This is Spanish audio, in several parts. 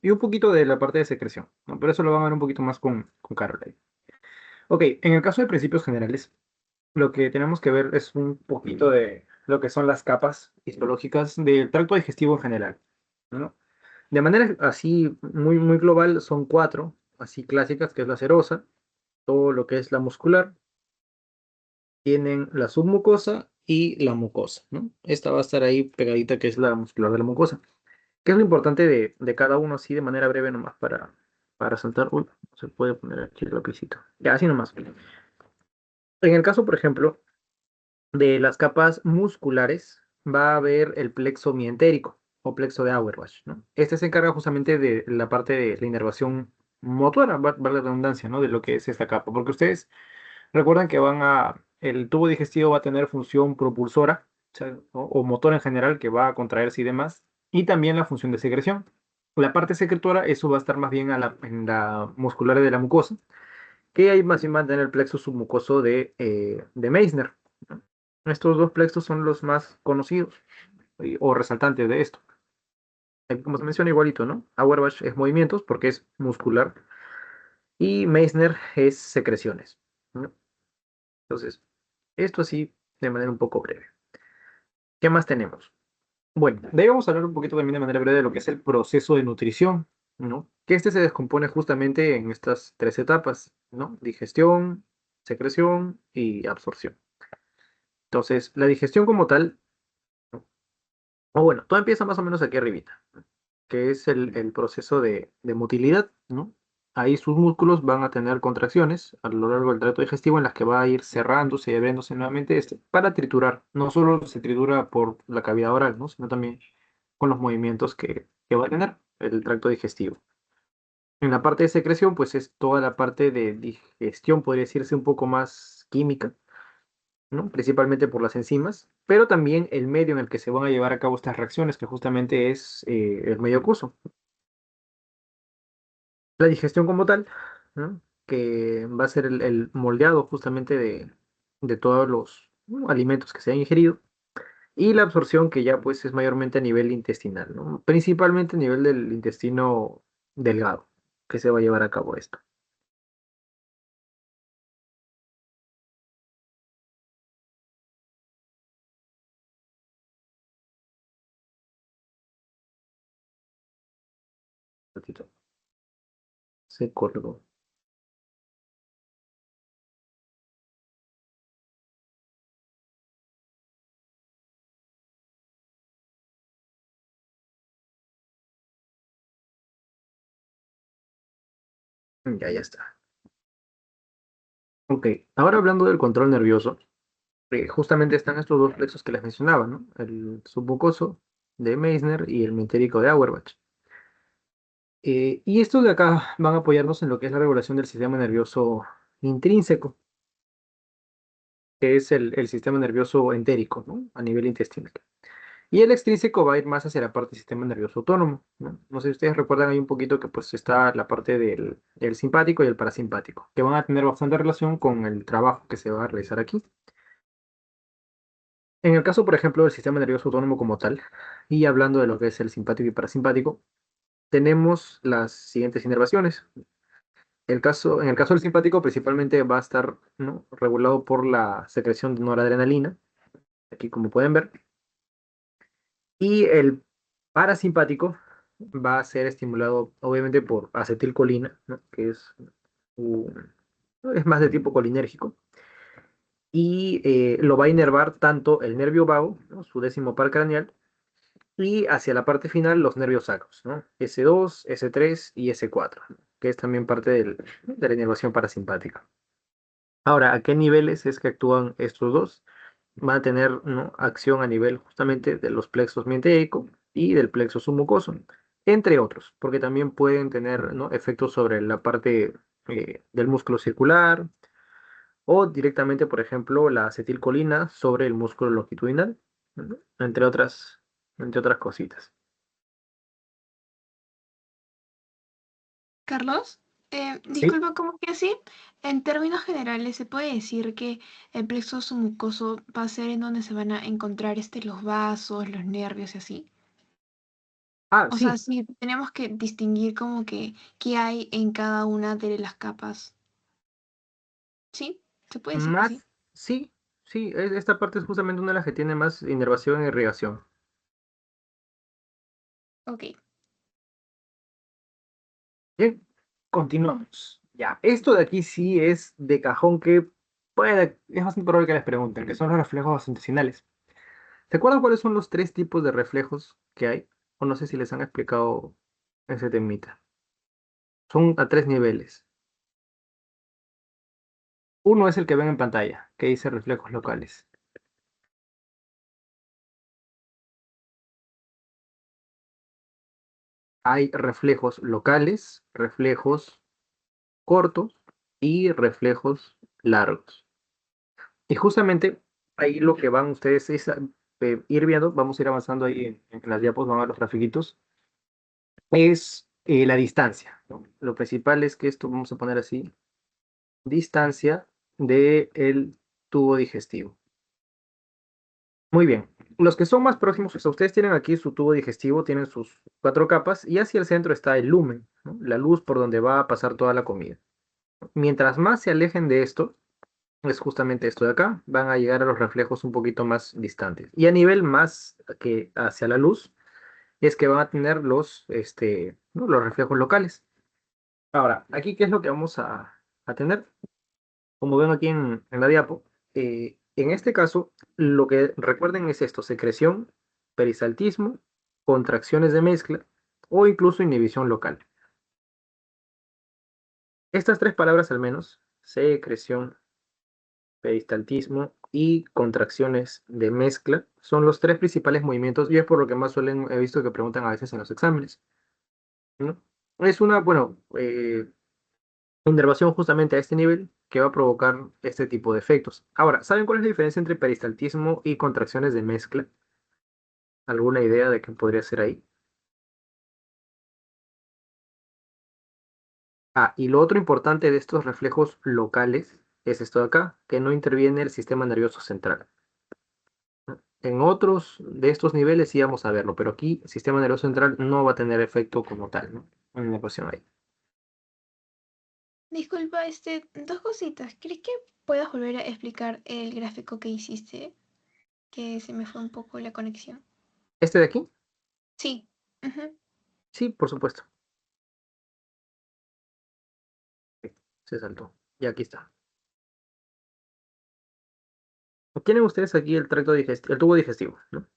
y un poquito de la parte de secreción, ¿no? Pero eso lo van a ver un poquito más con Carol ahí. Ok, en el caso de principios generales, lo que tenemos que ver es un poquito de lo que son las capas histológicas del tracto digestivo en general, ¿no? De manera así muy global son cuatro, así clásicas, que es la serosa, todo lo que es la muscular, tienen la submucosa y la mucosa, ¿no? Esta va a estar ahí pegadita, que es la muscular de la mucosa. ¿Qué es lo importante de cada uno, así de manera breve nomás para saltar? Uy, no se puede poner aquí el lapicito. Ya, así nomás. En el caso, por ejemplo, de las capas musculares, va a haber el plexo mientérico o plexo de Auerbach, ¿no? Este se encarga justamente de la parte de la inervación motora, vale la redundancia, ¿no? De lo que es esta capa, porque ustedes recuerdan que el tubo digestivo va a tener función propulsora, o sea, o motor en general, que va a contraerse y demás, y también la función de secreción. La parte secretora, eso va a estar más bien en la muscular de la mucosa, que ahí más bien va a tener el plexo submucoso de Meissner, ¿no? Estos dos plexos son los más conocidos o resaltantes de esto. Como se menciona igualito, ¿no? Auerbach es movimientos porque es muscular y Meissner es secreciones, ¿no? Entonces, esto así de manera un poco breve. ¿Qué más tenemos? Bueno, de ahí vamos a hablar un poquito también de manera breve de lo que es el proceso de nutrición, ¿no? Que este se descompone justamente en estas tres etapas, ¿no? Digestión, secreción y absorción. Entonces, la digestión como tal, ¿no? O bueno, todo empieza más o menos aquí arribita, ¿no? Que es el proceso de motilidad, ¿no? Ahí sus músculos van a tener contracciones a lo largo del tracto digestivo en las que va a ir cerrándose y abriéndose nuevamente para triturar. No solo se tritura por la cavidad oral, ¿no? Sino también con los movimientos que va a tener el tracto digestivo. En la parte de secreción, pues es toda la parte de digestión, podría decirse un poco más química, ¿no? Principalmente por las enzimas, pero también el medio en el que se van a llevar a cabo estas reacciones, que justamente es el medio acuoso. La digestión como tal, ¿no? Que va a ser el moldeado justamente de todos los, ¿no?, alimentos que se han ingerido, y la absorción que ya pues es mayormente a nivel intestinal, ¿no? Principalmente a nivel del intestino delgado, que se va a llevar a cabo esto. Ratito. Se colgó. Ya está. Ok, ahora hablando del control nervioso, justamente están estos dos plexos que les mencionaba, ¿no? El submucoso de Meissner y el mentérico de Auerbach. Y estos de acá van a apoyarnos en lo que es la regulación del sistema nervioso intrínseco, que es el sistema nervioso entérico, ¿no? A nivel intestinal. Y el extrínseco va a ir más hacia la parte del sistema nervioso autónomo, ¿no? No sé si ustedes recuerdan ahí un poquito que pues está la parte del simpático y el parasimpático, que van a tener bastante relación con el trabajo que se va a realizar aquí. En el caso, por ejemplo, del sistema nervioso autónomo como tal, y hablando de lo que es el simpático y parasimpático, tenemos las siguientes inervaciones. En el caso del simpático, principalmente va a estar, ¿no?, regulado por la secreción de noradrenalina, aquí como pueden ver, y el parasimpático va a ser estimulado obviamente por acetilcolina, ¿no?, que un- es más de tipo colinérgico, y lo va a inervar tanto el nervio vago, ¿no?, su décimo par craneal, y hacia la parte final los nervios sacros, ¿no? S2, S3 y S4, ¿no?, que es también parte de la inervación parasimpática. Ahora, ¿a qué niveles es que actúan estos dos? Van a tener, ¿no?, acción a nivel justamente de los plexos mientérico y del plexo submucoso, entre otros, porque también pueden tener, ¿no?, efectos sobre la parte del músculo circular o directamente, por ejemplo, la acetilcolina sobre el músculo longitudinal, ¿no?, entre otras cositas. Carlos, Sí. disculpa, ¿cómo que así? En términos generales, ¿se puede decir que el plexo submucoso va a ser en donde se van a encontrar los vasos, los nervios y así? Ah, O sea, sí, sí, tenemos que distinguir como que qué hay en cada una de las capas. ¿Sí? ¿Se puede decir que sí? más, sí, sí, esta parte es justamente una de las que tiene más inervación e irrigación. Ok. Bien, continuamos. Ya, esto de aquí sí es de cajón que es bastante probable que les pregunten, que son los reflejos intestinales. ¿Se acuerdan cuáles son los tres tipos de reflejos que hay? O no sé si les han explicado ese temita. Son a tres niveles. Uno es el que ven en pantalla, que dice reflejos locales. Hay reflejos locales, reflejos cortos y reflejos largos. Y justamente ahí lo que van ustedes es ir viendo, vamos a ir avanzando ahí en las diapos, van a ver los grafiquitos, es la distancia, ¿no? Lo principal es que esto, vamos a poner así, distancia del tubo digestivo. Muy bien. Los que son más próximos, o sea, ustedes tienen aquí su tubo digestivo, tienen sus cuatro capas y hacia el centro está el lumen, ¿no? La luz por donde va a pasar toda la comida. Mientras más se alejen de esto, es justamente esto de acá, van a llegar a los reflejos un poquito más distantes. Y a nivel más que hacia la luz, es que van a tener ¿no? Los reflejos locales. Ahora, aquí, ¿qué es lo que vamos a tener? Como ven aquí en la diapo, en este caso, lo que recuerden es esto, secreción, peristaltismo, contracciones de mezcla o incluso inhibición local. Estas tres palabras al menos, secreción, peristaltismo y contracciones de mezcla, son los tres principales movimientos y es por lo que más he visto que preguntan a veces en los exámenes, ¿no? Es una, bueno, inervación justamente a este nivel que va a provocar este tipo de efectos. Ahora, ¿saben cuál es la diferencia entre peristaltismo y contracciones de mezcla? ¿Alguna idea de qué podría ser ahí? Ah, y lo otro importante de estos reflejos locales es esto de acá, que no interviene el sistema nervioso central. En otros de estos niveles sí vamos a verlo, pero aquí el sistema nervioso central no va a tener efecto como tal, ¿no? Una ecuación ahí. Disculpa, dos cositas. ¿Crees que puedas volver a explicar el gráfico que hiciste? Que se me fue un poco la conexión. ¿Este de aquí? Sí. Ujú. Sí, por supuesto. Se saltó. Y aquí está. Tienen ustedes aquí el tracto digestivo, el tubo digestivo, ¿no?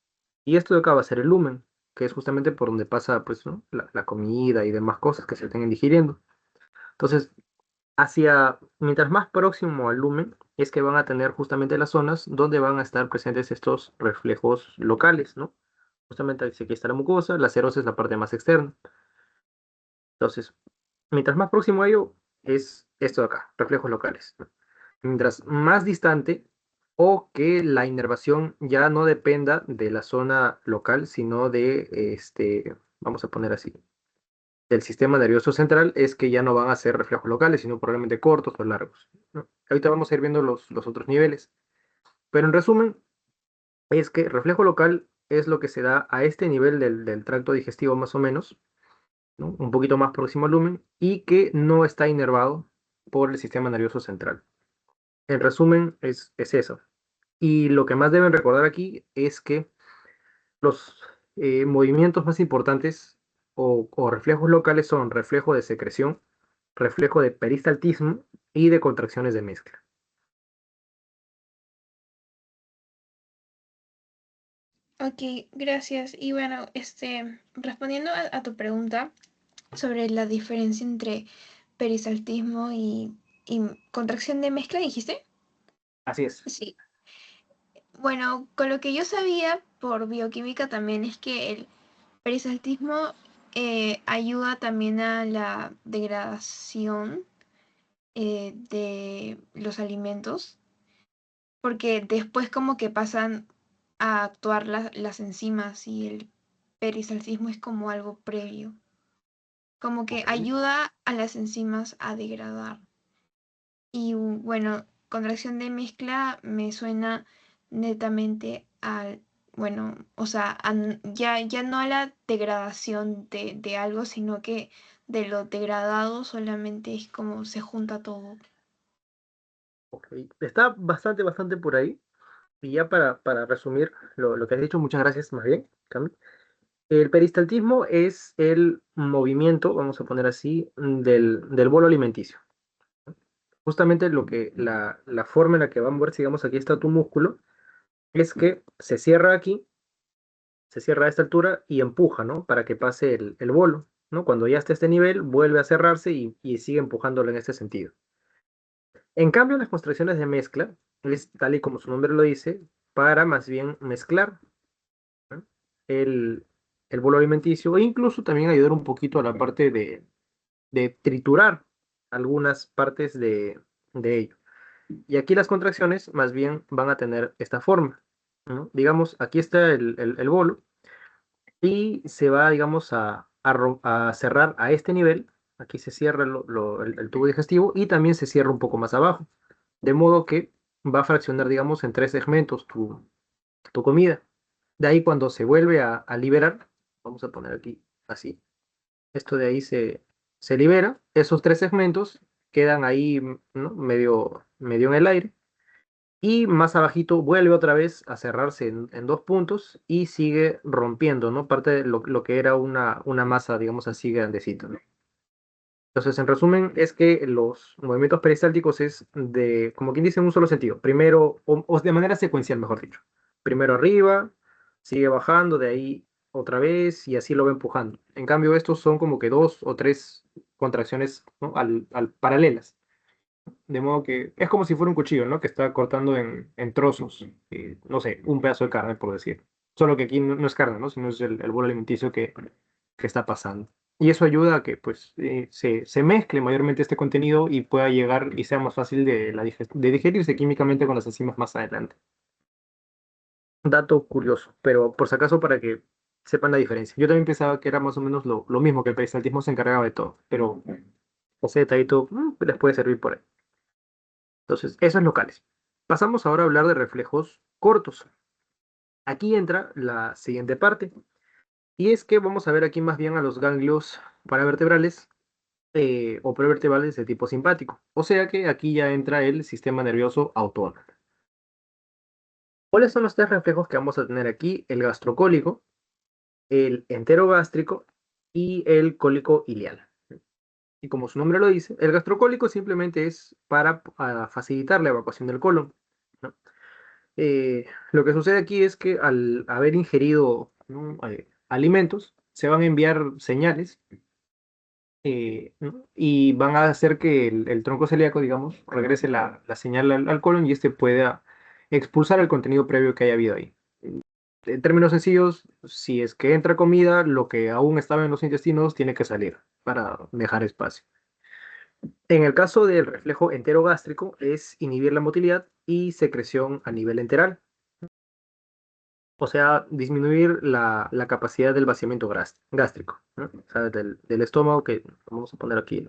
Y esto de acá va a ser el lumen, que es justamente por donde pasa, pues, ¿no? La comida y demás cosas que se estén digiriendo. Entonces, mientras más próximo al lumen, es que van a tener justamente las zonas donde van a estar presentes estos reflejos locales, ¿no? Justamente aquí está la mucosa, la serosa es la parte más externa. Entonces, mientras más próximo a ello, es esto de acá, reflejos locales. Mientras más distante, o que la inervación ya no dependa de la zona local, sino vamos a poner así, del sistema nervioso central, es que ya no van a ser reflejos locales, sino probablemente cortos o largos, ¿no? Ahorita vamos a ir viendo los otros niveles. Pero en resumen, es que reflejo local es lo que se da a este nivel del tracto digestivo más o menos, ¿no? Un poquito más próximo al lumen, y que no está inervado por el sistema nervioso central. En resumen, es eso. Y lo que más deben recordar aquí es que los movimientos más importantes o reflejos locales son reflejo de secreción, reflejo de peristaltismo y de contracciones de mezcla. Ok, gracias. Y bueno, respondiendo a tu pregunta sobre la diferencia entre perisaltismo y contracción de mezcla, ¿dijiste? Así es. Sí. Bueno, con lo que yo sabía por bioquímica también es que el perisaltismo ayuda también a la degradación de los alimentos, porque después como que pasan a actuar las enzimas y el perisaltismo es como algo previo, como que Ok. ayuda a las enzimas a degradar. Y bueno, contracción de mezcla me suena netamente al bueno, o sea, ya no a la degradación de algo, sino que de lo degradado solamente es como se junta todo. Ok, está bastante por ahí. Y ya para resumir lo que has dicho, muchas gracias más bien, Cami. El peristaltismo es el movimiento, vamos a poner así, del bolo alimenticio. Justamente la forma en la que va a mover, digamos, aquí está tu músculo, es que se cierra aquí, se cierra a esta altura y empuja, ¿no? Para que pase el bolo, ¿no? Cuando ya está a este nivel, vuelve a cerrarse y sigue empujándolo en este sentido. En cambio, las contracciones de mezcla es tal y como su nombre lo dice, para más bien mezclar, ¿no? el, el bolo alimenticio e incluso también ayudar un poquito a la parte de triturar algunas partes de ello. Y aquí las contracciones más bien van a tener esta forma, ¿no? Digamos, aquí está el bolo y se va, digamos, a cerrar a este nivel. Aquí se cierra el tubo digestivo y también se cierra un poco más abajo. De modo que va a fraccionar, digamos, en tres segmentos tu comida. De ahí cuando se vuelve a liberar, vamos a poner aquí así, esto de ahí se libera, esos tres segmentos quedan ahí, ¿no? Medio en el aire y más abajito vuelve otra vez a cerrarse en dos puntos y sigue rompiendo, ¿no? Parte de lo que era una masa, digamos así, grandecita, ¿no? Entonces, en resumen, es que los movimientos peristálticos es de, como quien dice, en un solo sentido. Primero, o de manera secuencial, mejor dicho. Primero arriba, sigue bajando, de ahí otra vez, y así lo va empujando. En cambio, estos son como que dos o tres contracciones, ¿no? Paralelas. De modo que es como si fuera un cuchillo, ¿no? Que está cortando en trozos, no sé, un pedazo de carne, por decir. Solo que aquí no es carne, ¿no? Sino es el bolo alimenticio que está pasando. Y eso ayuda a que pues se mezcle mayormente este contenido y pueda llegar y sea más fácil de digerirse químicamente con las enzimas más adelante. Dato curioso, pero por si acaso para que sepan la diferencia. Yo también pensaba que era más o menos lo mismo, que el peristaltismo se encargaba de todo, pero ese detallito les puede servir por ahí. Entonces, esos locales. Pasamos ahora a hablar de reflejos cortos. Aquí entra la siguiente parte, y es que vamos a ver aquí más bien a los ganglios paravertebrales o prevertebrales de tipo simpático. O sea que aquí ya entra el sistema nervioso autónomo. ¿Cuáles son los tres reflejos que vamos a tener aquí? El gastrocólico, el enterogástrico y el cólico ileal. Y como su nombre lo dice, el gastrocólico simplemente es para facilitar la evacuación del colon, ¿no? Lo que sucede aquí es que al haber ingerido, ¿no? Alimentos, se van a enviar señales, ¿no? Y van a hacer que el tronco celíaco, digamos, regrese la señal al colon y este pueda expulsar el contenido previo que haya habido ahí. En términos sencillos, si es que entra comida, lo que aún estaba en los intestinos tiene que salir para dejar espacio. En el caso del reflejo enterogástrico, es inhibir la motilidad y secreción a nivel enteral. O sea, disminuir la capacidad del vaciamiento gástrico, ¿no? O sea, del estómago, que vamos a poner aquí,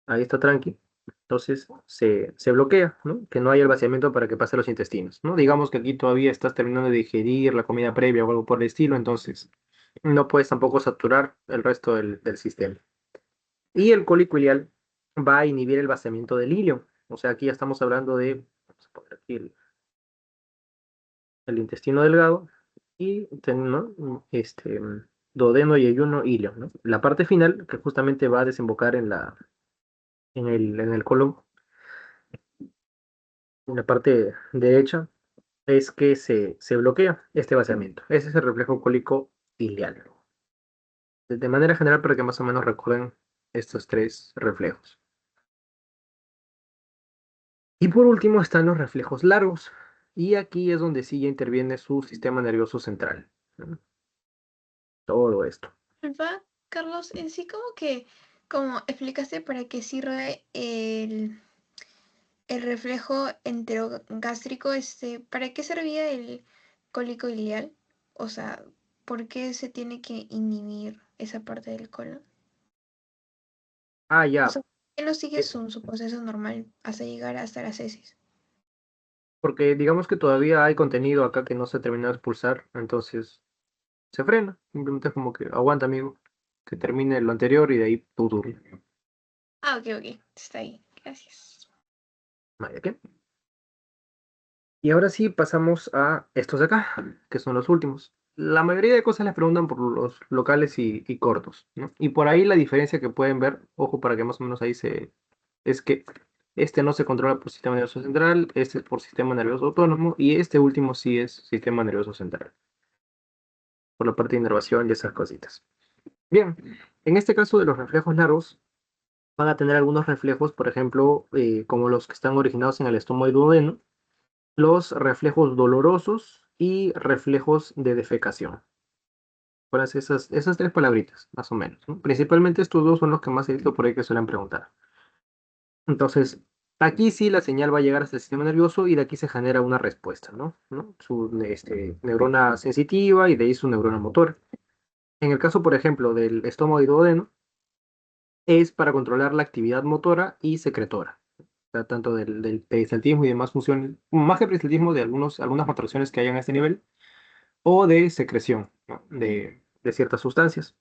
ahí está tranqui. Entonces se bloquea, ¿no? Que no haya el vaciamiento para que pase a los intestinos, ¿no? Digamos que aquí todavía estás terminando de digerir la comida previa o algo por el estilo, entonces no puedes tampoco saturar el resto del sistema. Y el cólico ileal va a inhibir el vaciamiento del ilio. O sea, aquí ya estamos hablando de, vamos a poner aquí el intestino delgado y ¿no? Duodeno y ayuno ilio, ¿no? La parte final, que justamente va a desembocar en el colon, en la parte derecha, es que se bloquea este vaciamiento. Ese es el reflejo cólico ileal. De manera general, para que más o menos recuerden estos tres reflejos. Y por último están los reflejos largos. Y aquí es donde sí ya interviene su sistema nervioso central, ¿no? Todo esto. Disculpa, Carlos, en sí como explicaste para qué sirve el reflejo enterogástrico, ¿para qué servía el cólico ileal? O sea, ¿por qué se tiene que inhibir esa parte del colon? Ah, O ya. sea, ¿por qué no sigue eh, su proceso normal hasta llegar hasta las heces? porque digamos que todavía hay contenido acá que no se ha terminado de expulsar, entonces se frena. Simplemente es como que aguanta, amigo, que termine lo anterior y de ahí tu turno. Ah, ok, ok. Está ahí. Gracias. Vaya, ¿qué? Y ahora sí pasamos a estos de acá, que son los últimos. La mayoría de cosas les preguntan por los locales y cortos, ¿no? Y por ahí la diferencia que pueden ver, ojo para que más o menos ahí es que este no se controla por sistema nervioso central, este es por sistema nervioso autónomo y este último sí es sistema nervioso central, por la parte de inervación y esas cositas. Bien, en este caso de los reflejos largos, van a tener algunos reflejos, por ejemplo, como los que están originados en el estómago y duodeno, los reflejos dolorosos y reflejos de defecación. Pues esas tres palabritas, más o menos, ¿no? Principalmente estos dos son los que más he visto por ahí que suelen preguntar. Entonces, aquí sí la señal va a llegar hasta el sistema nervioso y de aquí se genera una respuesta, ¿no? Su neurona sensitiva y de ahí su neurona motora. En el caso, por ejemplo, del estómago y duodeno, es para controlar la actividad motora y secretora. O sea, tanto del peristaltismo y demás funciones, más que peristaltismo de algunas contracciones que hayan a este nivel, o de secreción, ¿no? de ciertas sustancias.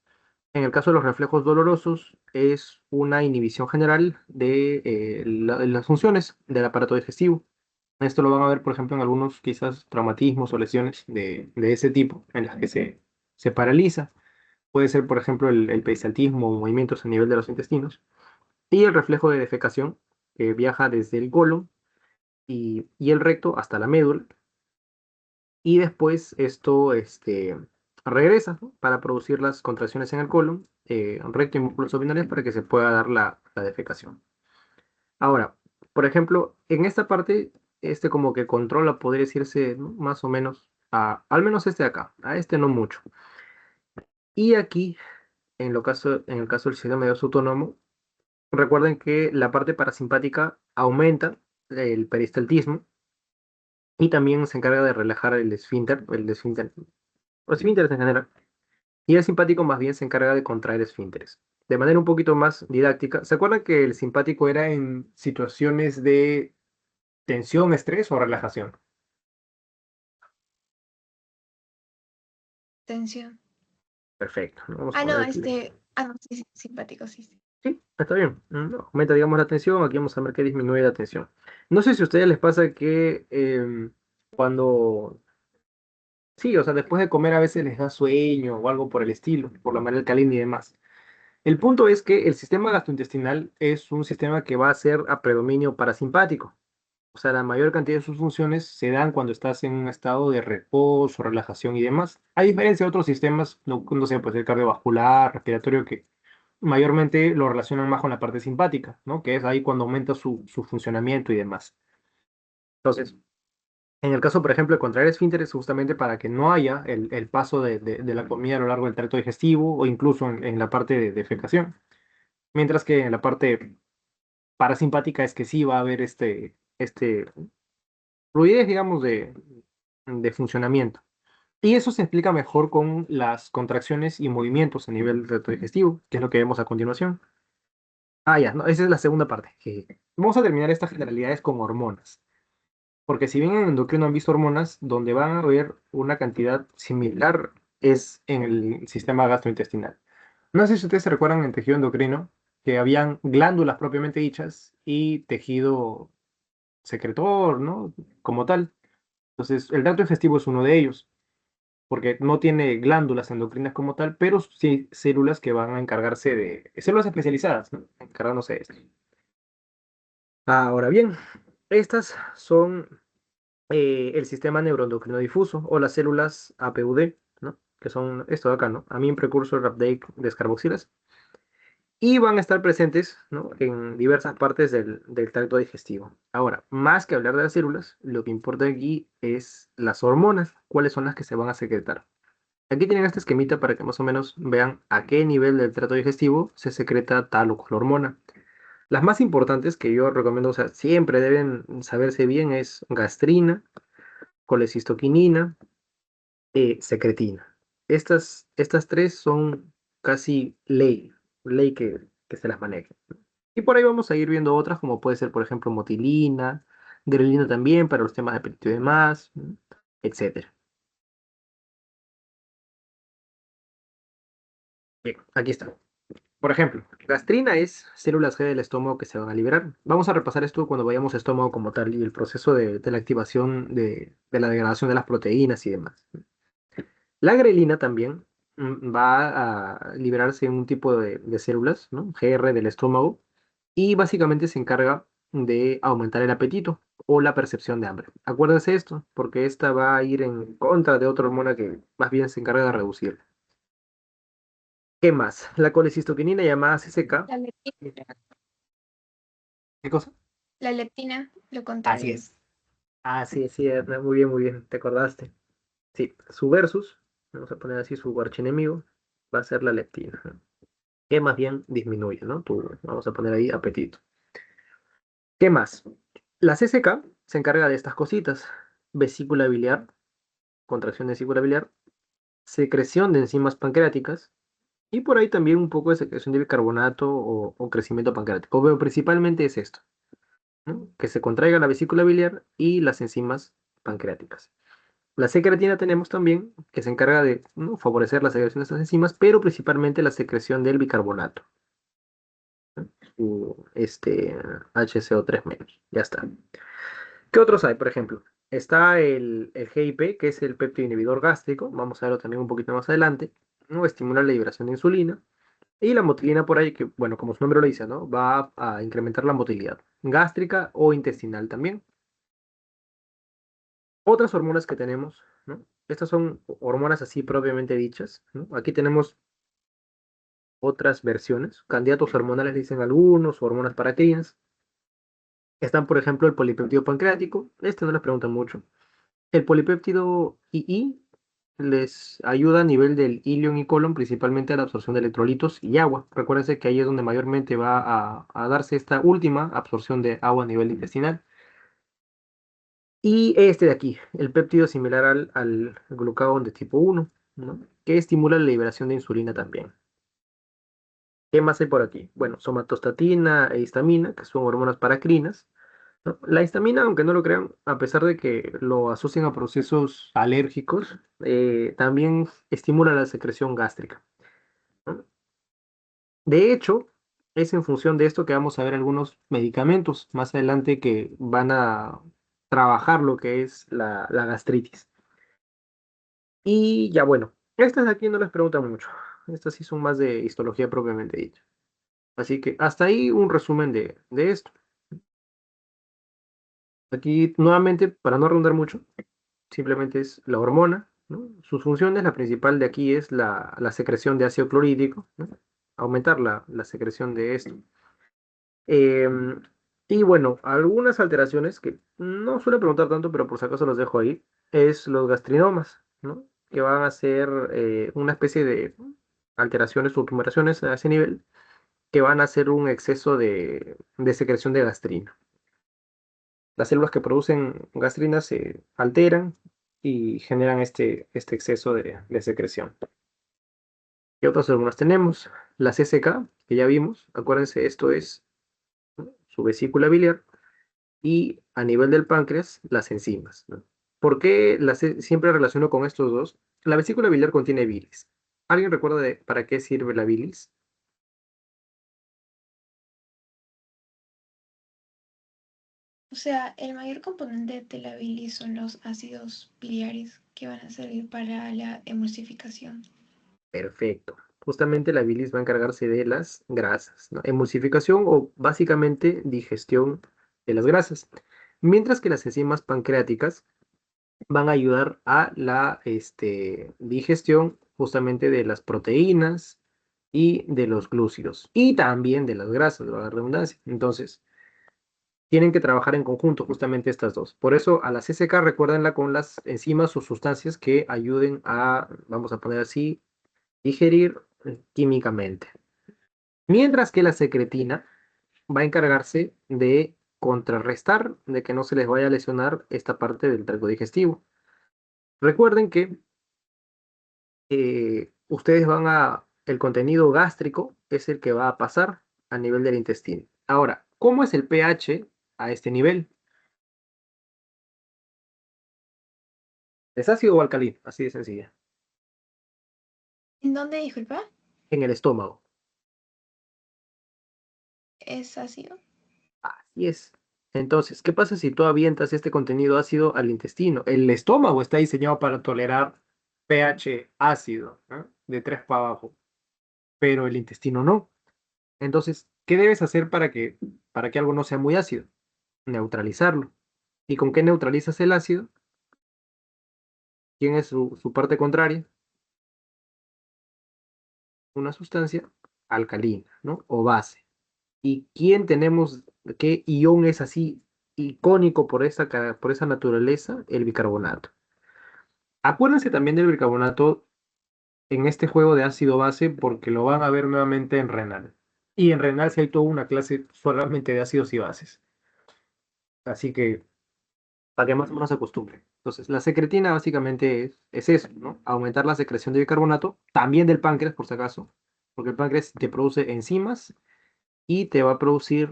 En el caso de los reflejos dolorosos, es una inhibición general de las funciones del aparato digestivo. Esto lo van a ver, por ejemplo, en algunos quizás traumatismos o lesiones de ese tipo, en las que se paraliza. Puede ser, por ejemplo, el peristaltismo o movimientos a nivel de los intestinos. Y el reflejo de defecación, que viaja desde el colon y el recto hasta la médula. Y después esto regresa, ¿no? Para producir las contracciones en el colon, recto y músculos abdominales para que se pueda dar la defecación. Ahora, por ejemplo, en esta parte, como que controla, podría decirse, ¿no? Más o menos, al menos este de acá, a este no mucho. Y aquí, en el caso del sistema nervioso autónomo, recuerden que la parte parasimpática aumenta el peristaltismo y también se encarga de relajar los esfínteres en general. Y el simpático más bien se encarga de contraer esfínteres. De manera un poquito más didáctica, ¿se acuerdan que el simpático era en situaciones de tensión, estrés o relajación? Tensión. Perfecto. Vamos a Ah, no, poner aquí. no, sí, sí, simpático, sí, sí. Sí, está bien. Aumenta, digamos, la tensión. Aquí vamos a ver que disminuye la tensión. No sé si a ustedes les pasa que cuando... Sí, o sea, después de comer a veces les da sueño o algo por el estilo, por la manera alcalina y demás. El punto es que el sistema gastrointestinal es un sistema que va a ser a predominio parasimpático. O sea, la mayor cantidad de sus funciones se dan cuando estás en un estado de reposo, relajación y demás. A diferencia de otros sistemas, no sé, pues el cardiovascular, respiratorio, que mayormente lo relacionan más con la parte simpática, ¿no? Que es ahí cuando aumenta su funcionamiento y demás. Entonces, en el caso, por ejemplo, de contraer esfínteres, justamente para que no haya el paso de la comida a lo largo del tracto digestivo o incluso en la parte de defecación. Mientras que en la parte parasimpática es que sí va a haber fluidez, digamos, de funcionamiento. Y eso se explica mejor con las contracciones y movimientos a nivel retrodigestivo, que es lo que vemos a continuación. Ah, ya, no, esa es la segunda parte. Vamos a terminar estas generalidades con hormonas. Porque si bien en endocrino han visto hormonas, donde van a haber una cantidad similar es en el sistema gastrointestinal. No sé si ustedes se recuerdan en tejido endocrino que habían glándulas propiamente dichas y tejido secretor, ¿no? Como tal. Entonces, el tracto digestivo es uno de ellos, porque no tiene glándulas endocrinas como tal, pero sí células que van a encargarse células especializadas, ¿no? Encargándose de esto. Ahora bien, estas son el sistema neuroendocrino difuso o las células APUD, ¿no? Que son esto de acá, ¿no? Amine Precursor Uptake Descarboxilase. Y van a estar presentes, ¿no? En diversas partes del tracto digestivo. Ahora, más que hablar de las células, lo que importa aquí es las hormonas, cuáles son las que se van a secretar. Aquí tienen este esquemita para que más o menos vean a qué nivel del tracto digestivo se secreta tal o cual hormona. Las más importantes que yo recomiendo, o sea, siempre deben saberse bien es gastrina, colecistoquinina, secretina. Estas tres son casi ley que se las maneje. Y por ahí vamos a ir viendo otras, como puede ser, por ejemplo, motilina, Grelina también para los temas de apetito y demás, etcétera. Bien, aquí está. Por ejemplo, gastrina es células G del estómago que se van a liberar. Vamos a repasar esto cuando vayamos a estómago como tal y el proceso de la activación de la degradación de las proteínas y demás. La grelina también va a liberarse en un tipo de células, ¿no? GR del estómago, y básicamente se encarga de aumentar el apetito o la percepción de hambre. Acuérdense esto, porque esta va a ir en contra de otra hormona que más bien se encarga de reducir. ¿Qué más? La colecistoquinina llamada CCK. La leptina, ¿Qué cosa? la leptina, lo Así contrario. es. Ah, sí, sí, muy bien, te acordaste. Sí, su versus, vamos a poner así su archienemigo, va a ser la leptina, ¿no? Que más bien disminuye, ¿no? Vamos a poner ahí apetito. ¿Qué más? La CCK se encarga de estas cositas: vesícula biliar, contracción de vesícula biliar, secreción de enzimas pancreáticas y por ahí también un poco de secreción de bicarbonato o crecimiento pancreático. Pero principalmente es esto, ¿no? Que se contraiga la vesícula biliar y las enzimas pancreáticas. La secretina tenemos también, que se encarga de, ¿no?, favorecer la secreción de estas enzimas, pero principalmente la secreción del bicarbonato, ¿no? Este HCO3 menos. Ya está. ¿Qué otros hay? Por ejemplo, está el GIP, que es el péptido inhibidor gástrico. Vamos a verlo también un poquito más adelante, ¿no? Estimula la liberación de insulina. Y la motilina por ahí, que, bueno, como su nombre lo dice, ¿no? Va a incrementar la motilidad gástrica o intestinal también. Otras hormonas que tenemos, ¿no? Estas son hormonas así propiamente dichas, ¿no? Aquí tenemos otras versiones. Candidatos hormonales dicen algunos, hormonas paracrinas. Están, por ejemplo, el polipéptido pancreático. Este no les preguntan mucho. El polipéptido II les ayuda a nivel del ilion y colon, principalmente a la absorción de electrolitos y agua. Recuérdense que ahí es donde mayormente va a darse esta última absorción de agua a nivel intestinal. Y este de aquí, el péptido similar al glucagón de tipo 1, ¿no? Que estimula la liberación de insulina también. ¿Qué más hay por aquí? Bueno, somatostatina e histamina, que son hormonas paracrinas, ¿no? La histamina, aunque no lo crean, a pesar de que lo asocian a procesos alérgicos, también estimula la secreción gástrica, ¿no? De hecho, es en función de esto que vamos a ver algunos medicamentos más adelante que van a trabajar lo que es la gastritis. Y ya bueno, estas de aquí no les preguntan mucho. Estas sí son más de histología propiamente dicha. Así que hasta ahí un resumen de esto. Aquí nuevamente, para no redundar mucho, simplemente es la hormona, ¿no? Sus funciones, la principal de aquí es la secreción de ácido clorhídrico, ¿no? Aumentar la secreción de esto. Em, y bueno, algunas alteraciones que no suele preguntar tanto, pero por si acaso los dejo ahí, es los gastrinomas, ¿no? Que van a ser una especie de alteraciones o tumoraciones a ese nivel, que van a ser un exceso de secreción de gastrina. Las células que producen gastrina se alteran y generan este exceso de secreción. ¿Qué otras hormonas tenemos? La CCK, que ya vimos, acuérdense, esto es, ¿no?, su vesícula biliar, y a nivel del páncreas, las enzimas, ¿no? ¿Por qué siempre relaciono con estos dos? La vesícula biliar contiene bilis. ¿Alguien recuerda de para qué sirve la bilis? O sea, el mayor componente de la bilis son los ácidos biliares que van a servir para la emulsificación. Perfecto. Justamente la bilis va a encargarse de las grasas, ¿no? Emulsificación o básicamente digestión de las grasas. Mientras que las enzimas pancreáticas van a ayudar a la digestión justamente de las proteínas y de los glúcidos y también de las grasas, de la redundancia. Entonces, tienen que trabajar en conjunto justamente estas dos. Por eso a la CCK recuérdenla con las enzimas o sustancias que ayuden a, vamos a poner así, digerir químicamente. Mientras que la secretina va a encargarse de contrarrestar, de que no se les vaya a lesionar esta parte del tracto digestivo. Recuerden que ustedes el contenido gástrico es el que va a pasar a nivel del intestino. Ahora, ¿cómo es el pH a este nivel? ¿Es ácido o alcalino? Así de sencilla. ¿En dónde, disculpa? En el estómago. ¿Es ácido? Así es. Entonces, ¿qué pasa si tú avientas este contenido ácido al intestino? El estómago está diseñado para tolerar pH ácido, ¿no? De 3 para abajo, pero el intestino no. Entonces, ¿qué debes hacer para que algo no sea muy ácido? Neutralizarlo. ¿Y con qué neutralizas el ácido? ¿Quién es su parte contraria? Una sustancia alcalina, ¿no? O base. ¿Y quién tenemos, qué ion es así icónico por esa naturaleza? El bicarbonato. Acuérdense también del bicarbonato en este juego de ácido base porque lo van a ver nuevamente en renal. Y en renal sí hay toda una clase solamente de ácidos y bases. Así que para que más o menos se acostumbre. Entonces, la secretina básicamente es eso, ¿no? Aumentar la secreción de bicarbonato, también del páncreas, por si acaso, porque el páncreas te produce enzimas y te va a producir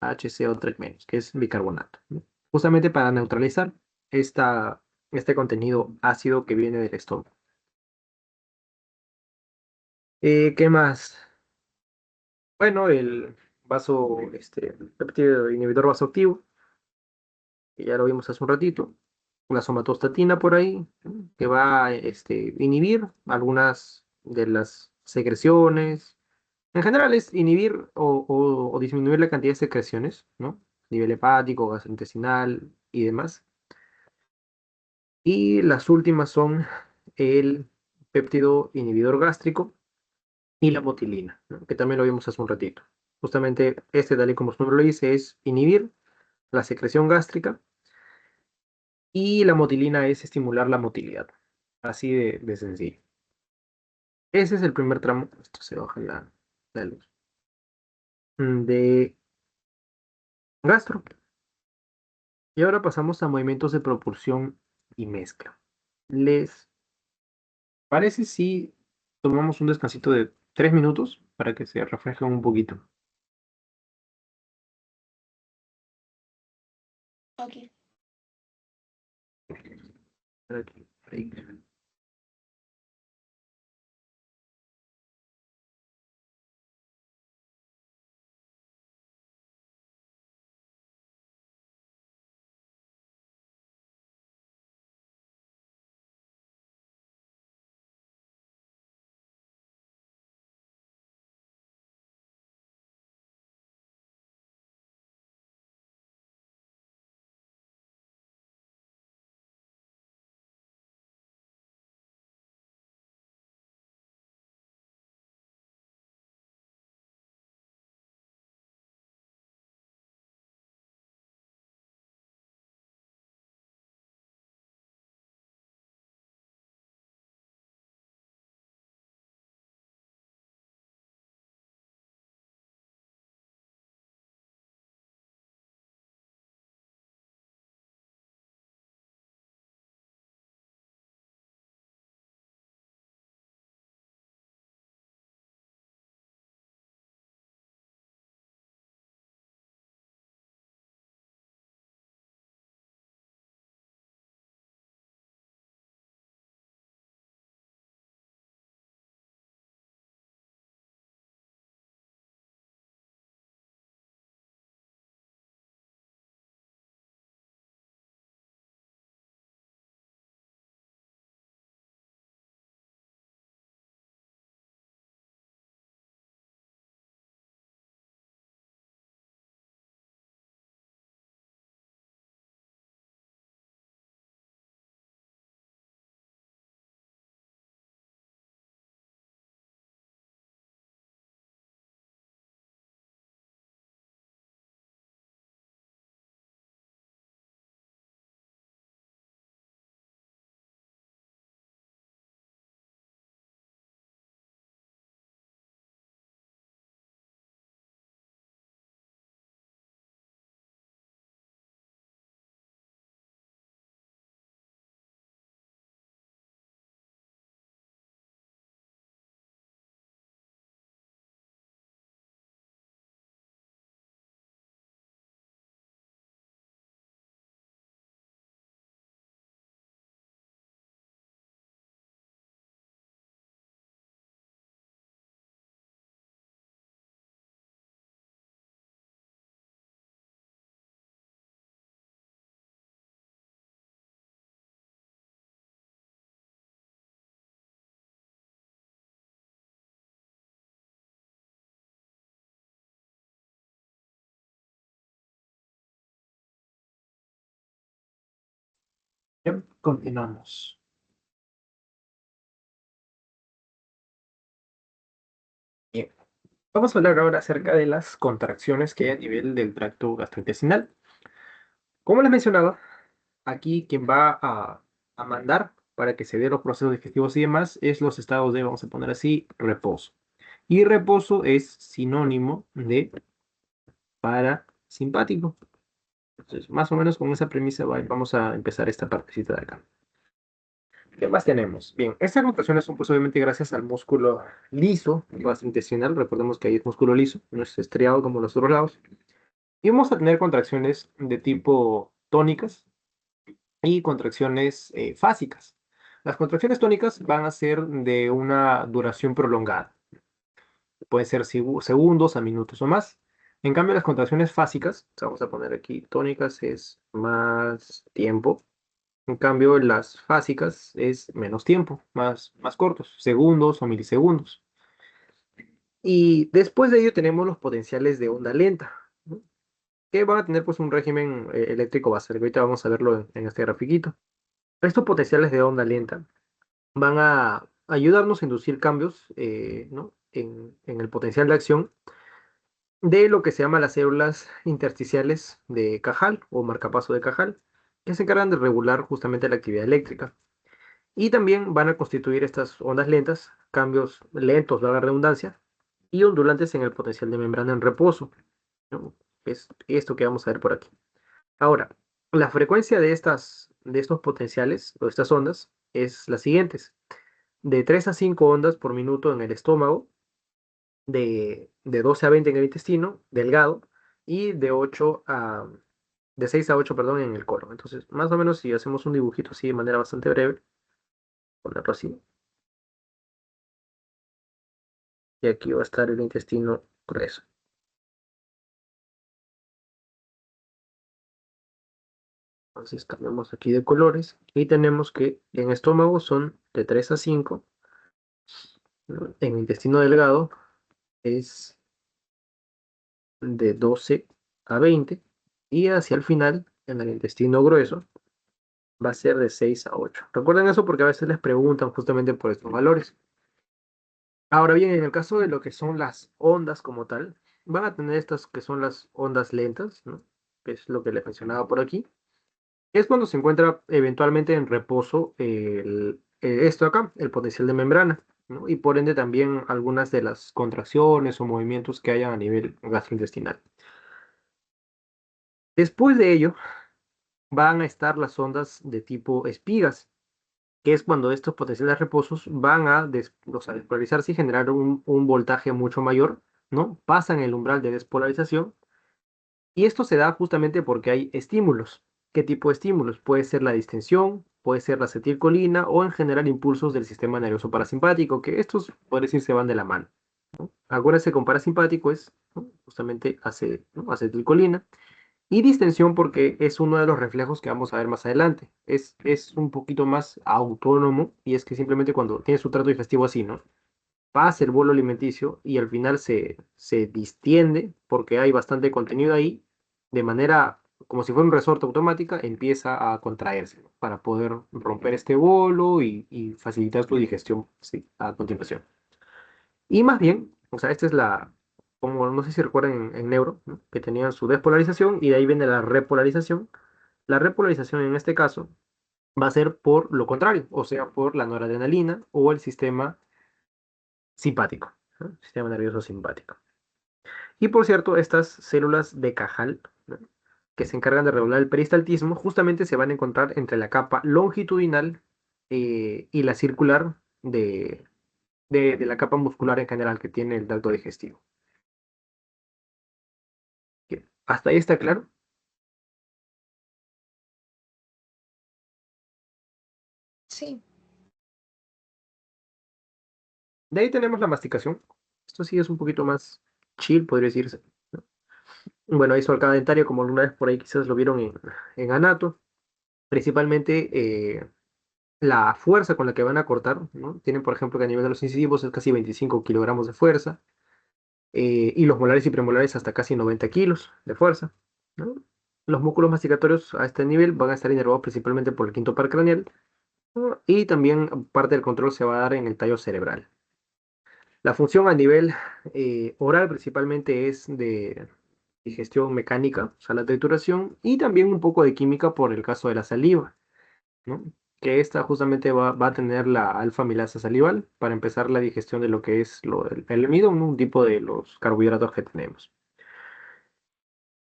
HCO3-, que es bicarbonato, ¿no? Justamente para neutralizar este contenido ácido que viene del estómago. ¿Qué más? Bueno, el péptido inhibidor vasoactivo, que ya lo vimos hace un ratito, una somatostatina por ahí, ¿no? Que va a inhibir algunas de las secreciones. En general es inhibir o disminuir la cantidad de secreciones, ¿no? Nivel hepático, gastrointestinal y demás. Y las últimas son el péptido inhibidor gástrico y la motilina, ¿no? Que también lo vimos hace un ratito. Justamente tal y como su nombre lo dice, es inhibir la secreción gástrica y la motilina es estimular la motilidad. Así de sencillo. Ese es el primer tramo. Esto se baja la luz. De gastro. Y ahora pasamos a movimientos de propulsión y mezcla. ¿Les parece si tomamos un descansito de 3 minutos para que se refresquen un poquito? Ok. Aquí, ahí. Continuamos. Bien. Vamos a hablar ahora acerca de las contracciones que hay a nivel del tracto gastrointestinal. Como les mencionaba, aquí quien va a mandar para que se den los procesos digestivos y demás es los estados de, vamos a poner así, reposo. Y reposo es sinónimo de parasimpático. Entonces, más o menos con esa premisa vamos a empezar esta partecita de acá. ¿Qué más tenemos? Bien, estas contracciones son pues obviamente gracias al músculo liso gastrointestinal. Recordemos que ahí es músculo liso, no es estriado como los otros lados. Y vamos a tener contracciones de tipo tónicas y contracciones fásicas. Las contracciones tónicas van a ser de una duración prolongada. Pueden ser segundos a minutos o más. En cambio, las contracciones fásicas, vamos a poner aquí tónicas, es más tiempo. En cambio, las fásicas es menos tiempo, más cortos, segundos o milisegundos. Y después de ello tenemos los potenciales de onda lenta, ¿no? Que van a tener pues un régimen eléctrico básico. Ahorita vamos a verlo en este grafiquito. Estos potenciales de onda lenta van a ayudarnos a inducir cambios, ¿no? en el potencial de acción de lo que se llama las células intersticiales de Cajal o marcapaso de Cajal, que se encargan de regular justamente la actividad eléctrica. Y también van a constituir estas ondas lentas, cambios lentos, valga la redundancia, y ondulantes en el potencial de membrana en reposo, ¿no? Es esto que vamos a ver por aquí. Ahora, la frecuencia de estos potenciales o estas ondas es las siguientes: de 3 a 5 ondas por minuto en el estómago, de 12 a 20 en el intestino delgado y de 6 a 8, perdón, en el colon. Entonces, más o menos si hacemos un dibujito así de manera bastante breve, ponerlo así, y aquí va a estar el intestino grueso. Entonces cambiamos aquí de colores y tenemos que en estómago son de 3 a 5, ¿no? En intestino delgado es de 12 a 20 y hacia el final, en el intestino grueso, va a ser de 6 a 8. Recuerden eso porque a veces les preguntan justamente por estos valores. Ahora bien, en el caso de lo que son las ondas como tal, van a tener estas que son las ondas lentas, ¿no? Que es lo que les mencionaba por aquí. Es cuando se encuentra eventualmente en reposo esto acá, el potencial de membrana, ¿no? Y por ende también algunas de las contracciones o movimientos que hayan a nivel gastrointestinal. Después de ello, van a estar las ondas de tipo espigas, que es cuando estos potenciales reposos van a, o sea, despolarizarse y generar un voltaje mucho mayor, ¿no? Pasan el umbral de despolarización y esto se da justamente porque hay estímulos. ¿Qué tipo de estímulos? Puede ser la distensión, puede ser la acetilcolina o en general impulsos del sistema nervioso parasimpático, que estos, por decir, se van de la mano, ¿no? Acuérdense, con parasimpático es, ¿no? Justamente ¿no? Acetilcolina. Y distensión porque es uno de los reflejos que vamos a ver más adelante. Es un poquito más autónomo y es que simplemente cuando tienes su trato digestivo así, ¿no? Pasa el bolo alimenticio y al final se distiende porque hay bastante contenido ahí, de manera como si fuera un resorte automática, empieza a contraerse, ¿no? Para poder romper este bolo y facilitar tu digestión, sí, a continuación. Y más bien, o sea, esta es como no sé si recuerdan en neuro, ¿no? Que tenían su despolarización y de ahí viene la repolarización. La repolarización en este caso va a ser por lo contrario, o sea, por la noradrenalina o el sistema simpático, ¿no? Sistema nervioso simpático. Y por cierto, estas células de Cajal, ¿no? Que se encargan de regular el peristaltismo, justamente se van a encontrar entre la capa longitudinal y la circular de la capa muscular en general que tiene el tracto digestivo. Bien, ¿hasta ahí está claro? Sí, De ahí tenemos la masticación. Esto sí es un poquito más chill, podría decirse, ¿no? Bueno, eso arcada dentaria, como alguna vez por ahí quizás lo vieron en Anato. Principalmente la fuerza con la que van a cortar, ¿no? Tienen, por ejemplo, que a nivel de los incisivos es casi 25 kilogramos de fuerza, y los molares y premolares hasta casi 90 kilos de fuerza, ¿no? Los músculos masticatorios a este nivel van a estar inervados principalmente por el quinto par craneal, ¿no? Y también parte del control se va a dar en el tallo cerebral. La función a nivel oral principalmente es de digestión mecánica, o sea, la trituración, y también un poco de química por el caso de la saliva, ¿no? Que esta justamente va a tener la alfa-amilasa salival para empezar la digestión de lo que es el almidón, ¿no? Un tipo de los carbohidratos que tenemos.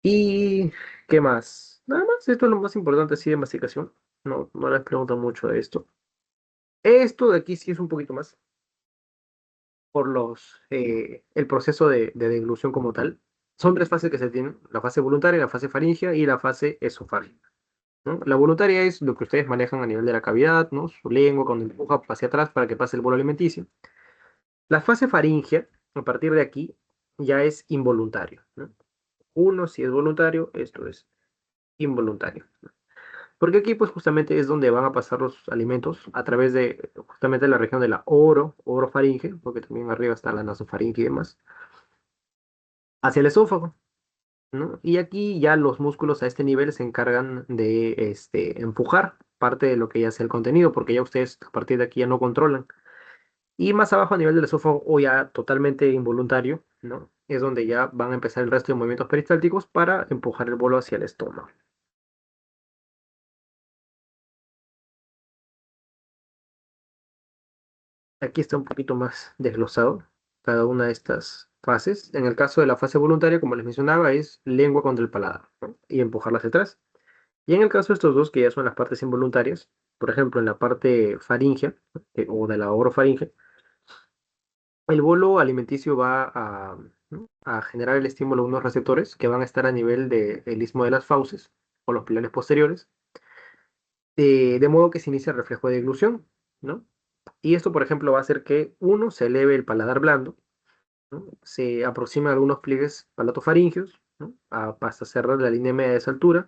¿Y qué más? Nada más, esto es lo más importante así de masticación. No les pregunto mucho de esto. Esto de aquí sí es un poquito más por el proceso de deglución como tal. Son tres fases que se tienen: la fase voluntaria, la fase faríngea y la fase esofágica, ¿no? La voluntaria es lo que ustedes manejan a nivel de la cavidad, ¿no? Su lengua cuando empuja hacia atrás para que pase el bolo alimenticio. La fase faríngea, a partir de aquí, ya es involuntario, ¿no? Uno, si es voluntario, esto es involuntario. Porque aquí, pues, justamente es donde van a pasar los alimentos a través de justamente la región de la orofaringe, porque también arriba está la nasofaringe y demás, hacia el esófago, ¿no? Y aquí ya los músculos a este nivel se encargan de empujar parte de lo que ya sea el contenido, porque ya ustedes a partir de aquí ya no controlan. Y más abajo a nivel del esófago, o ya totalmente involuntario, ¿no? Es donde ya van a empezar el resto de movimientos peristálticos para empujar el bolo hacia el estómago. Aquí está un poquito más desglosado cada una de estas fases. En el caso de la fase voluntaria, como les mencionaba, es lengua contra el paladar, ¿no? Y empujarla hacia atrás. Y en el caso de estos dos, que ya son las partes involuntarias, por ejemplo, en la parte faríngea o de la orofaringe, el bolo alimenticio va ¿no? a generar el estímulo de unos receptores que van a estar a nivel del istmo de las fauces o los pilares posteriores, de modo que se inicia el reflejo de deglución, ¿no? Y esto, por ejemplo, va a hacer que uno se eleve el paladar blando, ¿no? Se aproxima a algunos pliegues palatofaringeos, ¿no? Hasta cerrar la línea media de esa altura.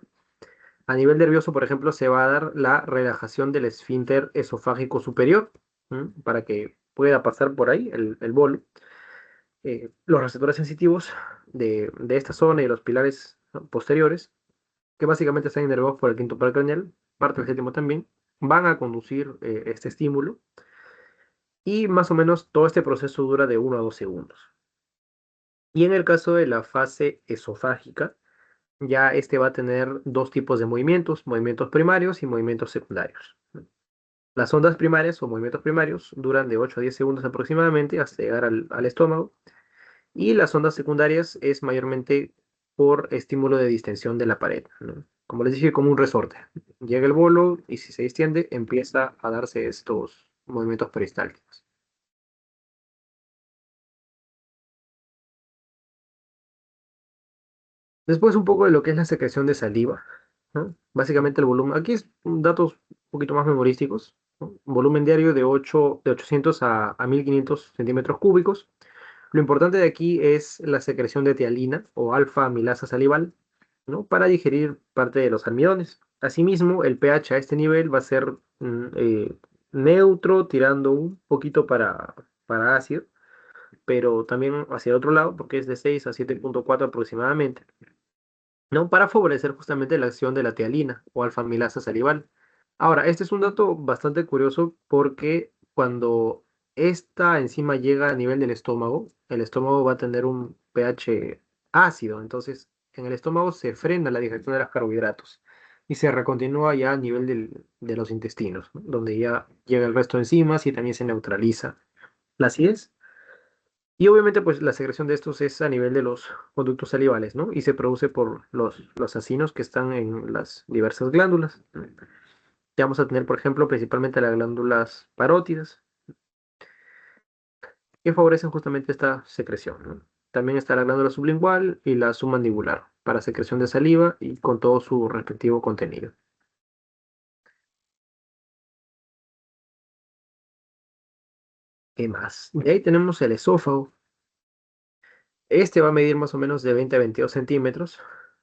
A nivel nervioso, por ejemplo, se va a dar la relajación del esfínter esofágico superior, ¿no? Para que pueda pasar por ahí el bolo. Los receptores sensitivos de esta zona y los pilares, ¿no? posteriores, que básicamente están inervados por el quinto par craneal, parte del séptimo también, van a conducir este estímulo, y más o menos todo este proceso dura de 1 a 2 segundos. Y en el caso de la fase esofágica, ya este va a tener dos tipos de movimientos primarios y movimientos secundarios. Las ondas primarias o movimientos primarios duran de 8 a 10 segundos aproximadamente hasta llegar al estómago, y las ondas secundarias es mayormente por estímulo de distensión de la pared, ¿no? Como les dije, como un resorte. Llega el bolo y si se extiende, empieza a darse estos movimientos peristálticos. Después un poco de lo que es la secreción de saliva, ¿no? Básicamente el volumen, aquí es datos un poquito más memorísticos, ¿no? Un volumen diario de 800 a 1500 centímetros cúbicos. Lo importante de aquí es la secreción de tialina o alfa amilasa salival, ¿no? Para digerir parte de los almidones. Asimismo, el pH a este nivel va a ser neutro, tirando un poquito para ácido, pero también hacia el otro lado, porque es de 6 a 7,4 aproximadamente, ¿no? Para favorecer justamente la acción de la tialina o alfa-amilasa salival. Ahora, este es un dato bastante curioso porque cuando esta enzima llega a nivel del estómago, el estómago va a tener un pH ácido, entonces en el estómago se frena la digestión de los carbohidratos y se recontinúa ya a nivel de los intestinos, ¿no? Donde ya llega el resto de enzimas y también se neutraliza la acidez. Y obviamente, pues la secreción de estos es a nivel de los conductos salivales, ¿no? Y se produce por los acinos que están en las diversas glándulas. Ya vamos a tener, por ejemplo, principalmente las glándulas parótidas, que favorecen justamente esta secreción, ¿no? También está la glándula sublingual y la submandibular, para secreción de saliva y con todo su respectivo contenido. ¿Qué más? De ahí tenemos el esófago. Este va a medir más o menos de 20 a 22 centímetros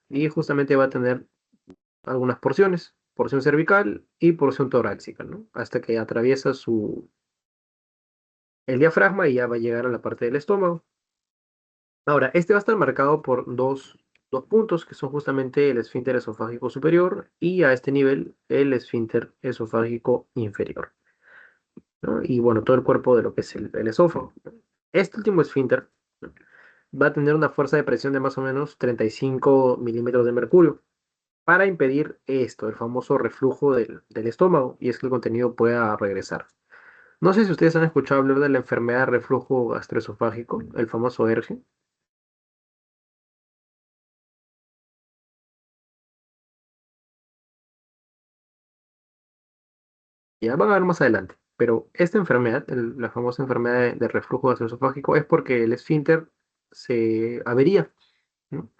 y justamente va a tener algunas porciones, porción cervical y porción torácica, ¿no? Hasta que atraviesa el diafragma y ya va a llegar a la parte del estómago. Ahora, este va a estar marcado por dos dos puntos, que son justamente el esfínter esofágico superior y a este nivel el esfínter esofágico inferior, ¿no? Y bueno, todo el cuerpo de lo que es el esófago. Este último esfínter, ¿no?, va a tener una fuerza de presión de más o menos 35 milímetros de mercurio para impedir esto, el famoso reflujo del estómago, y es que el contenido pueda regresar. No sé si ustedes han escuchado hablar de la enfermedad de reflujo gastroesofágico, el famoso ERGE. Ya van a ver más adelante. Pero esta enfermedad, la famosa enfermedad de reflujo gastroesofágico, es porque el esfínter se avería, ¿no?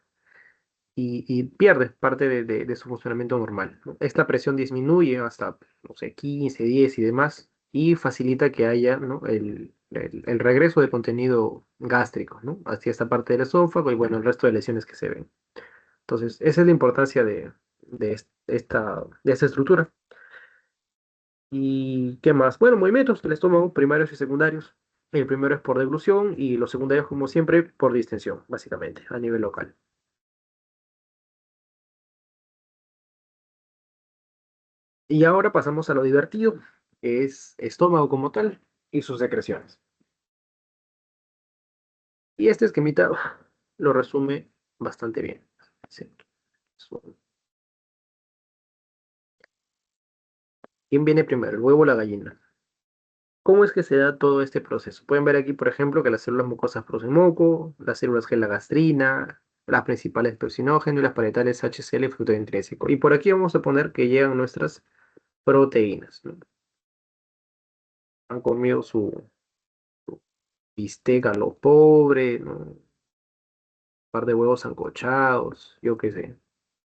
Y pierde parte de su funcionamiento normal, ¿no? Esta presión disminuye hasta, no sé, 15, 10 y demás, y facilita que haya, ¿no?, el regreso de contenido gástrico, ¿no?, hacia esta parte del esófago y bueno, el resto de lesiones que se ven. Entonces, esa es la importancia de esta estructura. ¿Y qué más? Bueno, movimientos del estómago, primarios y secundarios. El primero es por deglución y los secundarios, como siempre, por distensión, básicamente, a nivel local. Y ahora pasamos a lo divertido, que es estómago como tal y sus secreciones. Y este esquemita lo resume bastante bien. Sí. ¿Quién viene primero, el huevo o la gallina? ¿Cómo es que se da todo este proceso? Pueden ver aquí, por ejemplo, que las células mucosas producen moco, las células G la gastrina, las principales pepsinógeno y las parietales HCl fruto intrínseco. Y por aquí vamos a poner que llegan nuestras proteínas, ¿no? Han comido su bistec a lo pobre, ¿no? Un par de huevos sancochados, yo qué sé,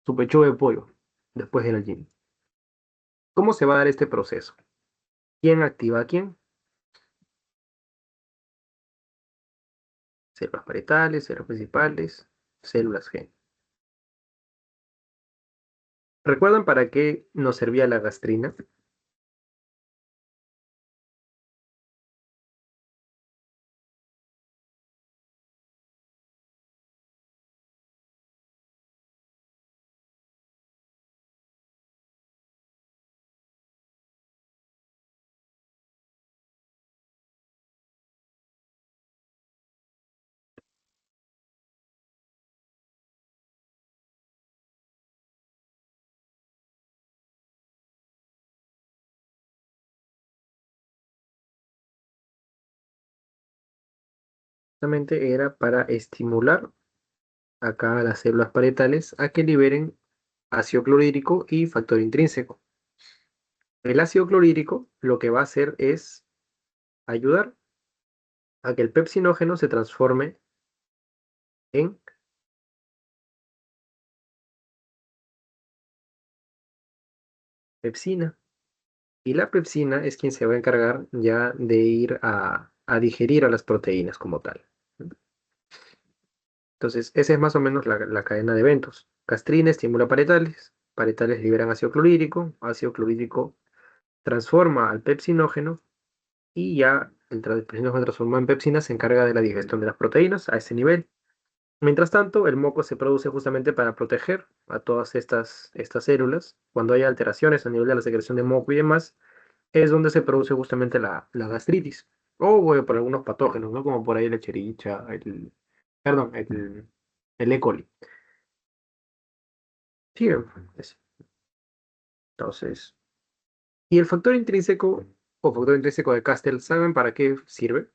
su pechuga de pollo después del gym. ¿Cómo se va a dar este proceso? ¿Quién activa a quién? Células parietales, células principales, células G. ¿Recuerdan para qué nos servía la gastrina? Justamente era para estimular acá a las células parietales a que liberen ácido clorhídrico y factor intrínseco. El ácido clorhídrico lo que va a hacer es ayudar a que el pepsinógeno se transforme en pepsina. Y la pepsina es quien se va a encargar ya de ir a digerir a las proteínas como tal. Entonces, esa es más o menos la cadena de eventos. Gastrina estimula parietales, parietales liberan ácido clorhídrico transforma al pepsinógeno y ya el pepsinógeno transformado en pepsina se encarga de la digestión de las proteínas a ese nivel. Mientras tanto, el moco se produce justamente para proteger a todas estas células. Cuando hay alteraciones a nivel de la secreción de moco y demás, es donde se produce justamente la gastritis. O bueno, por algunos patógenos, ¿no? Como por ahí la chericha, perdón, el E. coli. Sí, entonces. ¿Y el factor intrínseco o factor intrínseco de Castell, saben para qué sirve?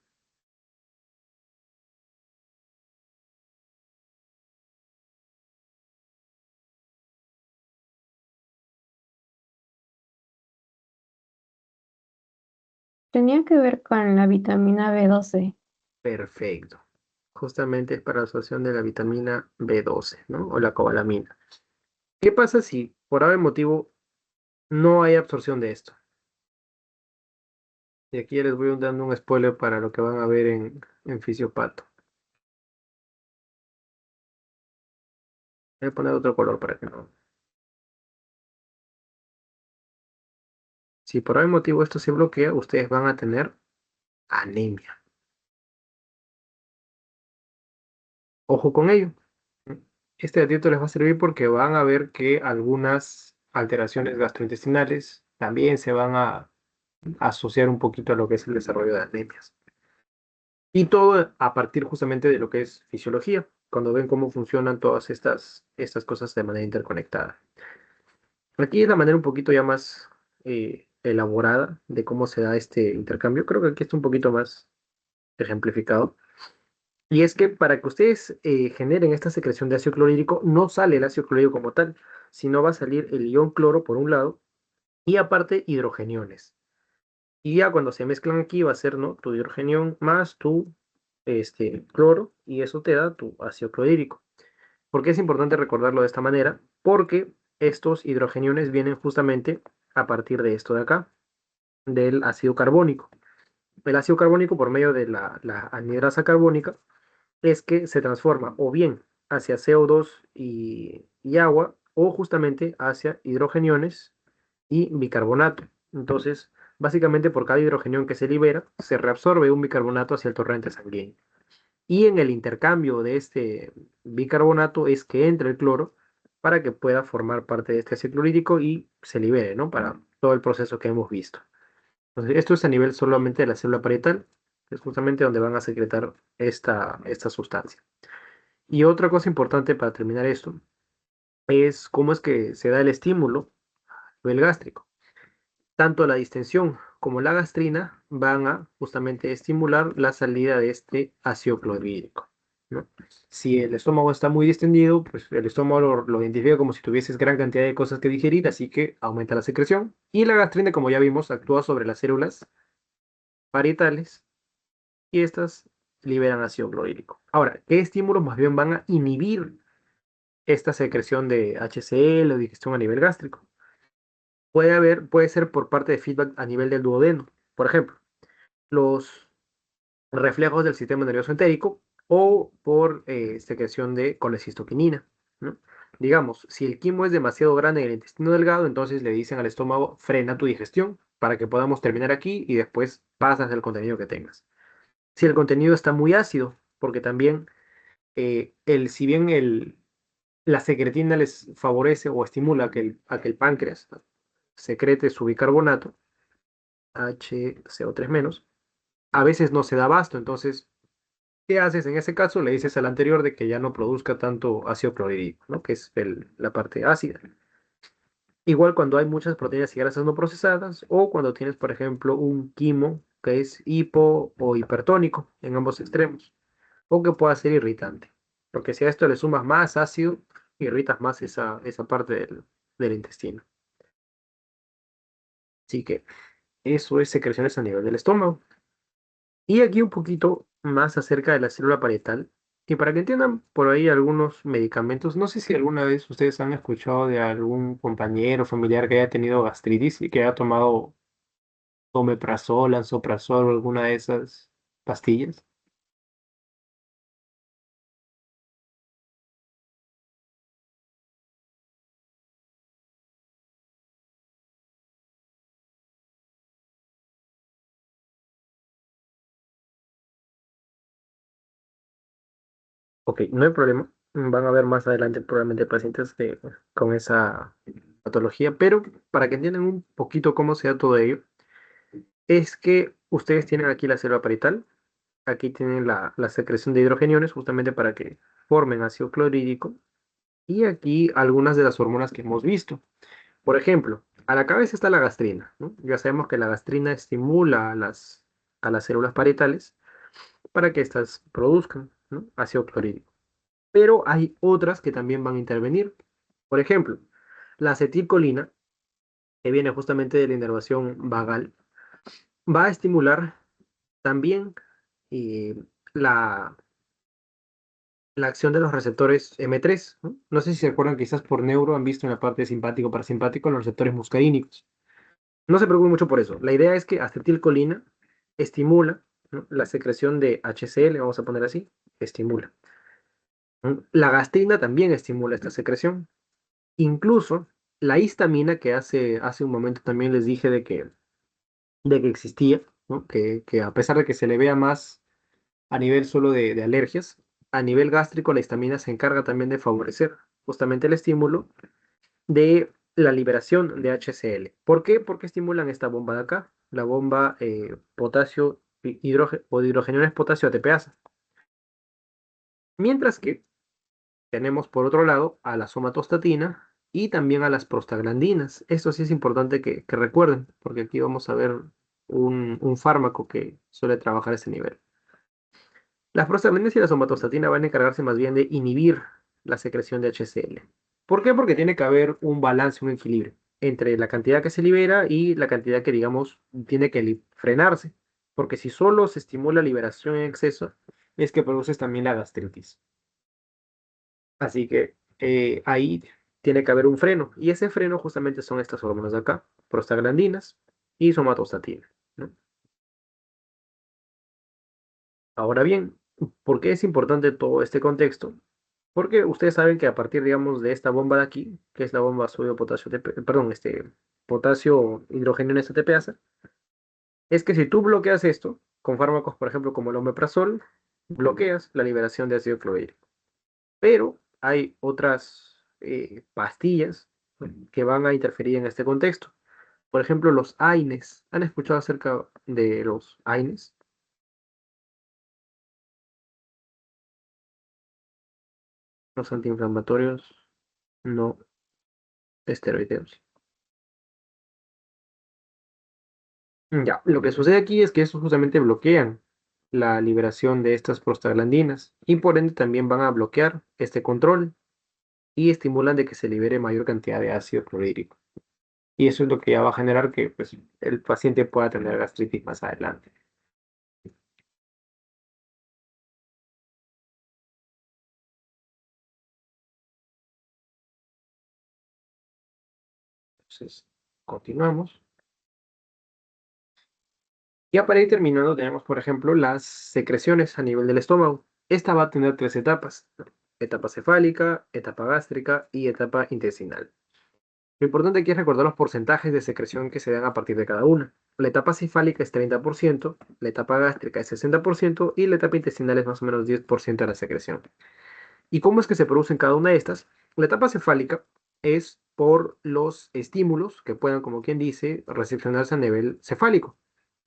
Tenía que ver con la vitamina B12. Perfecto. Justamente es para la absorción de la vitamina B12, ¿no? O la cobalamina. ¿Qué pasa si por algún motivo no hay absorción de esto? Y aquí ya les voy dando un spoiler para lo que van a ver en Fisiopato. Voy a poner otro color para que no. Si por algún motivo esto se bloquea, ustedes van a tener anemia. Ojo con ello. Este datito les va a servir porque van a ver que algunas alteraciones gastrointestinales también se van a asociar un poquito a lo que es el desarrollo de anemias. Y todo a partir justamente de lo que es fisiología, cuando ven cómo funcionan todas estas cosas de manera interconectada. Aquí es la manera un poquito ya más elaborada de cómo se da este intercambio. Creo que aquí está un poquito más ejemplificado. Y es que para que ustedes generen esta secreción de ácido clorhídrico, no sale el ácido clorhídrico como tal, sino va a salir el ion cloro por un lado y aparte hidrogeniones. Y ya cuando se mezclan aquí va a ser, ¿no?, tu hidrogenión más tu cloro y eso te da tu ácido clorhídrico. ¿Por qué es importante recordarlo de esta manera? Porque estos hidrogeniones vienen justamente a partir de esto de acá, del ácido carbónico. El ácido carbónico, por medio de la anhidrasa carbónica, es que se transforma o bien hacia CO2 y agua, o justamente hacia hidrogeniones y bicarbonato. Entonces, básicamente por cada hidrogenión que se libera, se reabsorbe un bicarbonato hacia el torrente sanguíneo. Y en el intercambio de este bicarbonato es que entra el cloro para que pueda formar parte de este ácido clorhídrico y se libere, ¿no? Para todo el proceso que hemos visto. Entonces, esto es a nivel solamente de la célula parietal, que es justamente donde van a secretar esta sustancia. Y otra cosa importante para terminar esto es cómo es que se da el estímulo a nivel gástrico. Tanto la distensión como la gastrina van a justamente estimular la salida de este ácido clorhídrico, ¿no? Si el estómago está muy distendido, pues el estómago lo identifica como si tuvieses gran cantidad de cosas que digerir, así que aumenta la secreción. Y la gastrina, como ya vimos, actúa sobre las células parietales y estas liberan ácido clorhídrico. Ahora, ¿qué estímulos más bien van a inhibir esta secreción de HCl o digestión a nivel gástrico? Puede ser por parte de feedback a nivel del duodeno. Por ejemplo, los reflejos del sistema nervioso entérico o por secreción de colecistoquinina, ¿no? Digamos, si el quimo es demasiado grande en el intestino delgado, entonces le dicen al estómago, frena tu digestión para que podamos terminar aquí y después pasas el contenido que tengas. Si el contenido está muy ácido, porque también si bien la secretina les favorece o estimula a que el páncreas secrete su bicarbonato, HCO3 menos, a veces no se da abasto. Entonces, ¿qué haces en ese caso? Le dices al anterior de que ya no produzca tanto ácido clorhídrico, ¿no?, que es la parte ácida. Igual cuando hay muchas proteínas y grasas no procesadas o cuando tienes, por ejemplo, un quimo que es hipo o hipertónico en ambos extremos o que pueda ser irritante. Porque si a esto le sumas más ácido, irritas más esa parte del intestino. Así que eso es secreciones a nivel del estómago. Y aquí un poquito más acerca de la célula parietal. Y para que entiendan por ahí algunos medicamentos, no sé si alguna vez ustedes han escuchado de algún compañero familiar que haya tenido gastritis y que haya tomado omeprazol, lansoprazol o alguna de esas pastillas. Ok, no hay problema. Van a ver más adelante probablemente pacientes con esa patología, pero para que entiendan un poquito cómo se da todo ello, es que ustedes tienen aquí la célula parietal, aquí tienen la secreción de hidrogeniones justamente para que formen ácido clorhídrico y aquí algunas de las hormonas que hemos visto. Por ejemplo, a la cabeza está la gastrina, ¿no? Ya sabemos que la gastrina estimula a las células parietales para que éstas produzcan, ¿no?, ácido clorhídrico. Pero hay otras que también van a intervenir. Por ejemplo, la acetilcolina, que viene justamente de la inervación vagal, va a estimular también eh, la, la acción de los receptores M3, ¿no? No sé si se acuerdan, quizás por neuro han visto en la parte simpático-parasimpático los receptores muscarínicos. No se preocupen mucho por eso. La idea es que acetilcolina estimula, ¿no?, la secreción de HCl, vamos a poner así, estimula. ¿No? La gastrina también estimula esta secreción. Incluso la histamina, que hace un momento también les dije de que existía, ¿no?, que a pesar de que se le vea más a nivel solo de alergias, a nivel gástrico, la histamina se encarga también de favorecer justamente el estímulo de la liberación de HCl. ¿Por qué? Porque estimulan esta bomba de acá, la bomba potasio hidrógeno o de hidrogeniones potasio ATPasa. Mientras que tenemos por otro lado a la somatostatina y también a las prostaglandinas. Esto sí es importante que recuerden, porque aquí vamos a ver un fármaco que suele trabajar a ese nivel. Las prostaglandinas y la somatostatina van a encargarse más bien de inhibir la secreción de HCl. ¿Por qué? Porque tiene que haber un balance, un equilibrio entre la cantidad que se libera y la cantidad que, digamos, tiene que frenarse. Porque si solo se estimula liberación en exceso, es que produces también la gastritis. Así que ahí tiene que haber un freno. Y ese freno justamente son estas hormonas de acá, prostaglandinas y somatostatina, ¿no? Ahora bien, ¿por qué es importante todo este contexto? Porque ustedes saben que a partir, digamos, de esta bomba de aquí, que es la bomba sodio potasio, perdón, potasio hidrogenio en ATPasa, es que si tú bloqueas esto con fármacos, por ejemplo, como el omeprazol, bloqueas la liberación de ácido clorhídrico. Pero hay otras pastillas que van a interferir en este contexto. Por ejemplo, los AINES. ¿Han escuchado acerca de los AINES? Los antiinflamatorios no esteroideos. Ya, lo que sucede aquí es que estos justamente bloquean la liberación de estas prostaglandinas y por ende también van a bloquear este control y estimulan de que se libere mayor cantidad de ácido clorhídrico. Y eso es lo que ya va a generar que pues, el paciente pueda tener gastritis más adelante. Entonces, continuamos. Ya para ir terminando, tenemos, por ejemplo, las secreciones a nivel del estómago. Esta va a tener tres etapas: etapa cefálica, etapa gástrica y etapa intestinal. Lo importante aquí es recordar los porcentajes de secreción que se dan a partir de cada una. La etapa cefálica es 30%, la etapa gástrica es 60% y la etapa intestinal es más o menos 10% de la secreción. ¿Y cómo es que se producen cada una de estas? La etapa cefálica es por los estímulos que puedan, como quien dice, recepcionarse a nivel cefálico,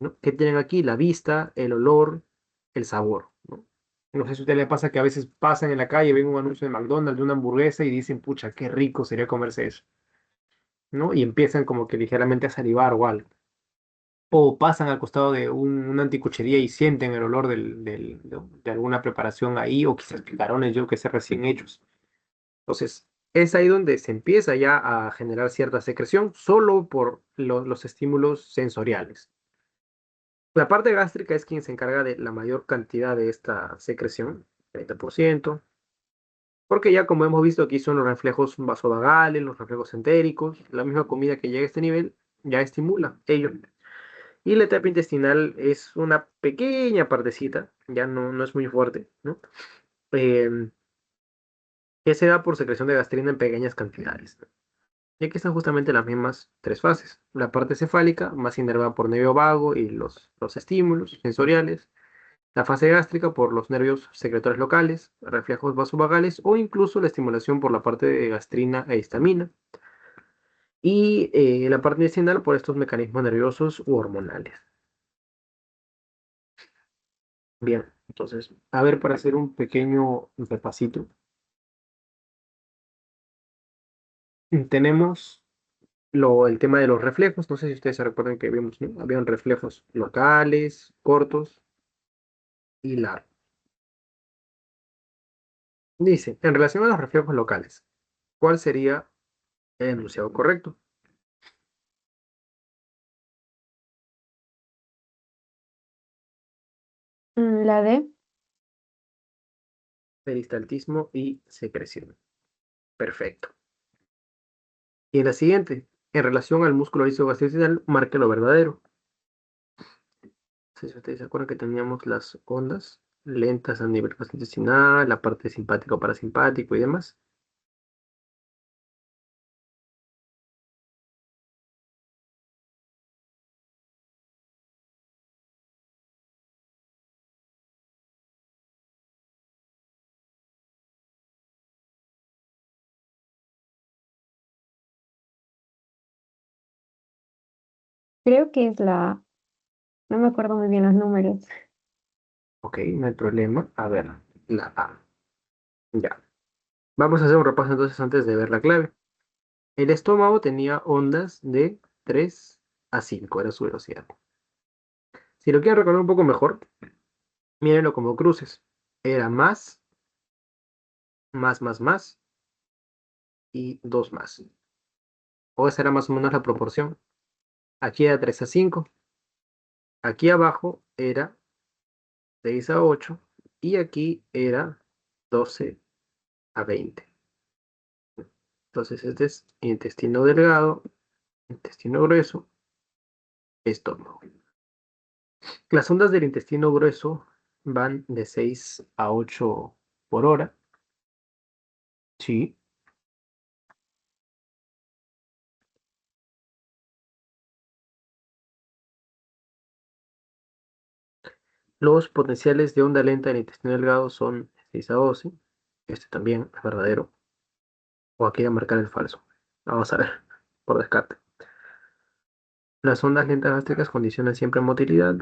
¿no? Que tienen aquí la vista, el olor, el sabor, ¿no? No sé si a usted le pasa que a veces pasan en la calle, ven un anuncio de McDonald's de una hamburguesa y dicen, pucha, qué rico sería comerse eso, ¿no? Y empiezan como que ligeramente a salivar o algo. O pasan al costado de una anticuchería y sienten el olor de alguna preparación ahí, o quizás picarones, yo que sé, recién hechos. Entonces, es ahí donde se empieza ya a generar cierta secreción solo por los estímulos sensoriales. La parte gástrica es quien se encarga de la mayor cantidad de esta secreción, 30%, porque ya como hemos visto aquí son los reflejos vasovagales, los reflejos entéricos, la misma comida que llega a este nivel ya estimula ello. Y la etapa intestinal es una pequeña partecita, ya no es muy fuerte, ¿no? Em, que se da por secreción de gastrina en pequeñas cantidades. Y aquí están justamente las mismas tres fases. La parte cefálica, más inervada por nervio vago y los estímulos sensoriales. La fase gástrica por los nervios secretores locales, reflejos vasovagales o incluso la estimulación por la parte de gastrina e histamina. Y la parte intestinal por estos mecanismos nerviosos u hormonales. Bien, entonces, a ver, para hacer un pequeño repasito, tenemos el tema de los reflejos. No sé si ustedes se recuerdan que vimos, ¿no? Habían reflejos locales, cortos y largos. Dice, en relación a los reflejos locales, ¿cuál sería el enunciado correcto? La D. Peristaltismo y secreción. Perfecto. Y en la siguiente, en relación al músculo isogastrinal, marque lo verdadero. No sé si ustedes se acuerdan que teníamos las ondas lentas a nivel gastrointestinal, la parte simpático parasimpático y demás. Creo que es la, no me acuerdo muy bien los números. Ok, no hay problema. A ver, la A. Ya. Vamos a hacer un repaso entonces antes de ver la clave. El estómago tenía ondas de 3 a 5, era su velocidad. Si lo quieren recordar un poco mejor, mírenlo como cruces. Era más y 2 más. O esa era más o menos la proporción. Aquí era 3 a 5. Aquí abajo era 6 a 8. Y aquí era 12 a 20. Entonces este es intestino delgado, intestino grueso, estómago. Las ondas del intestino grueso van de 6 a 8 por hora. Sí. Los potenciales de onda lenta del intestino delgado son 6 a 12. Este también es verdadero. O aquí a marcar el falso. Vamos a ver, por descarte. Las ondas lentas gástricas condicionan siempre motilidad.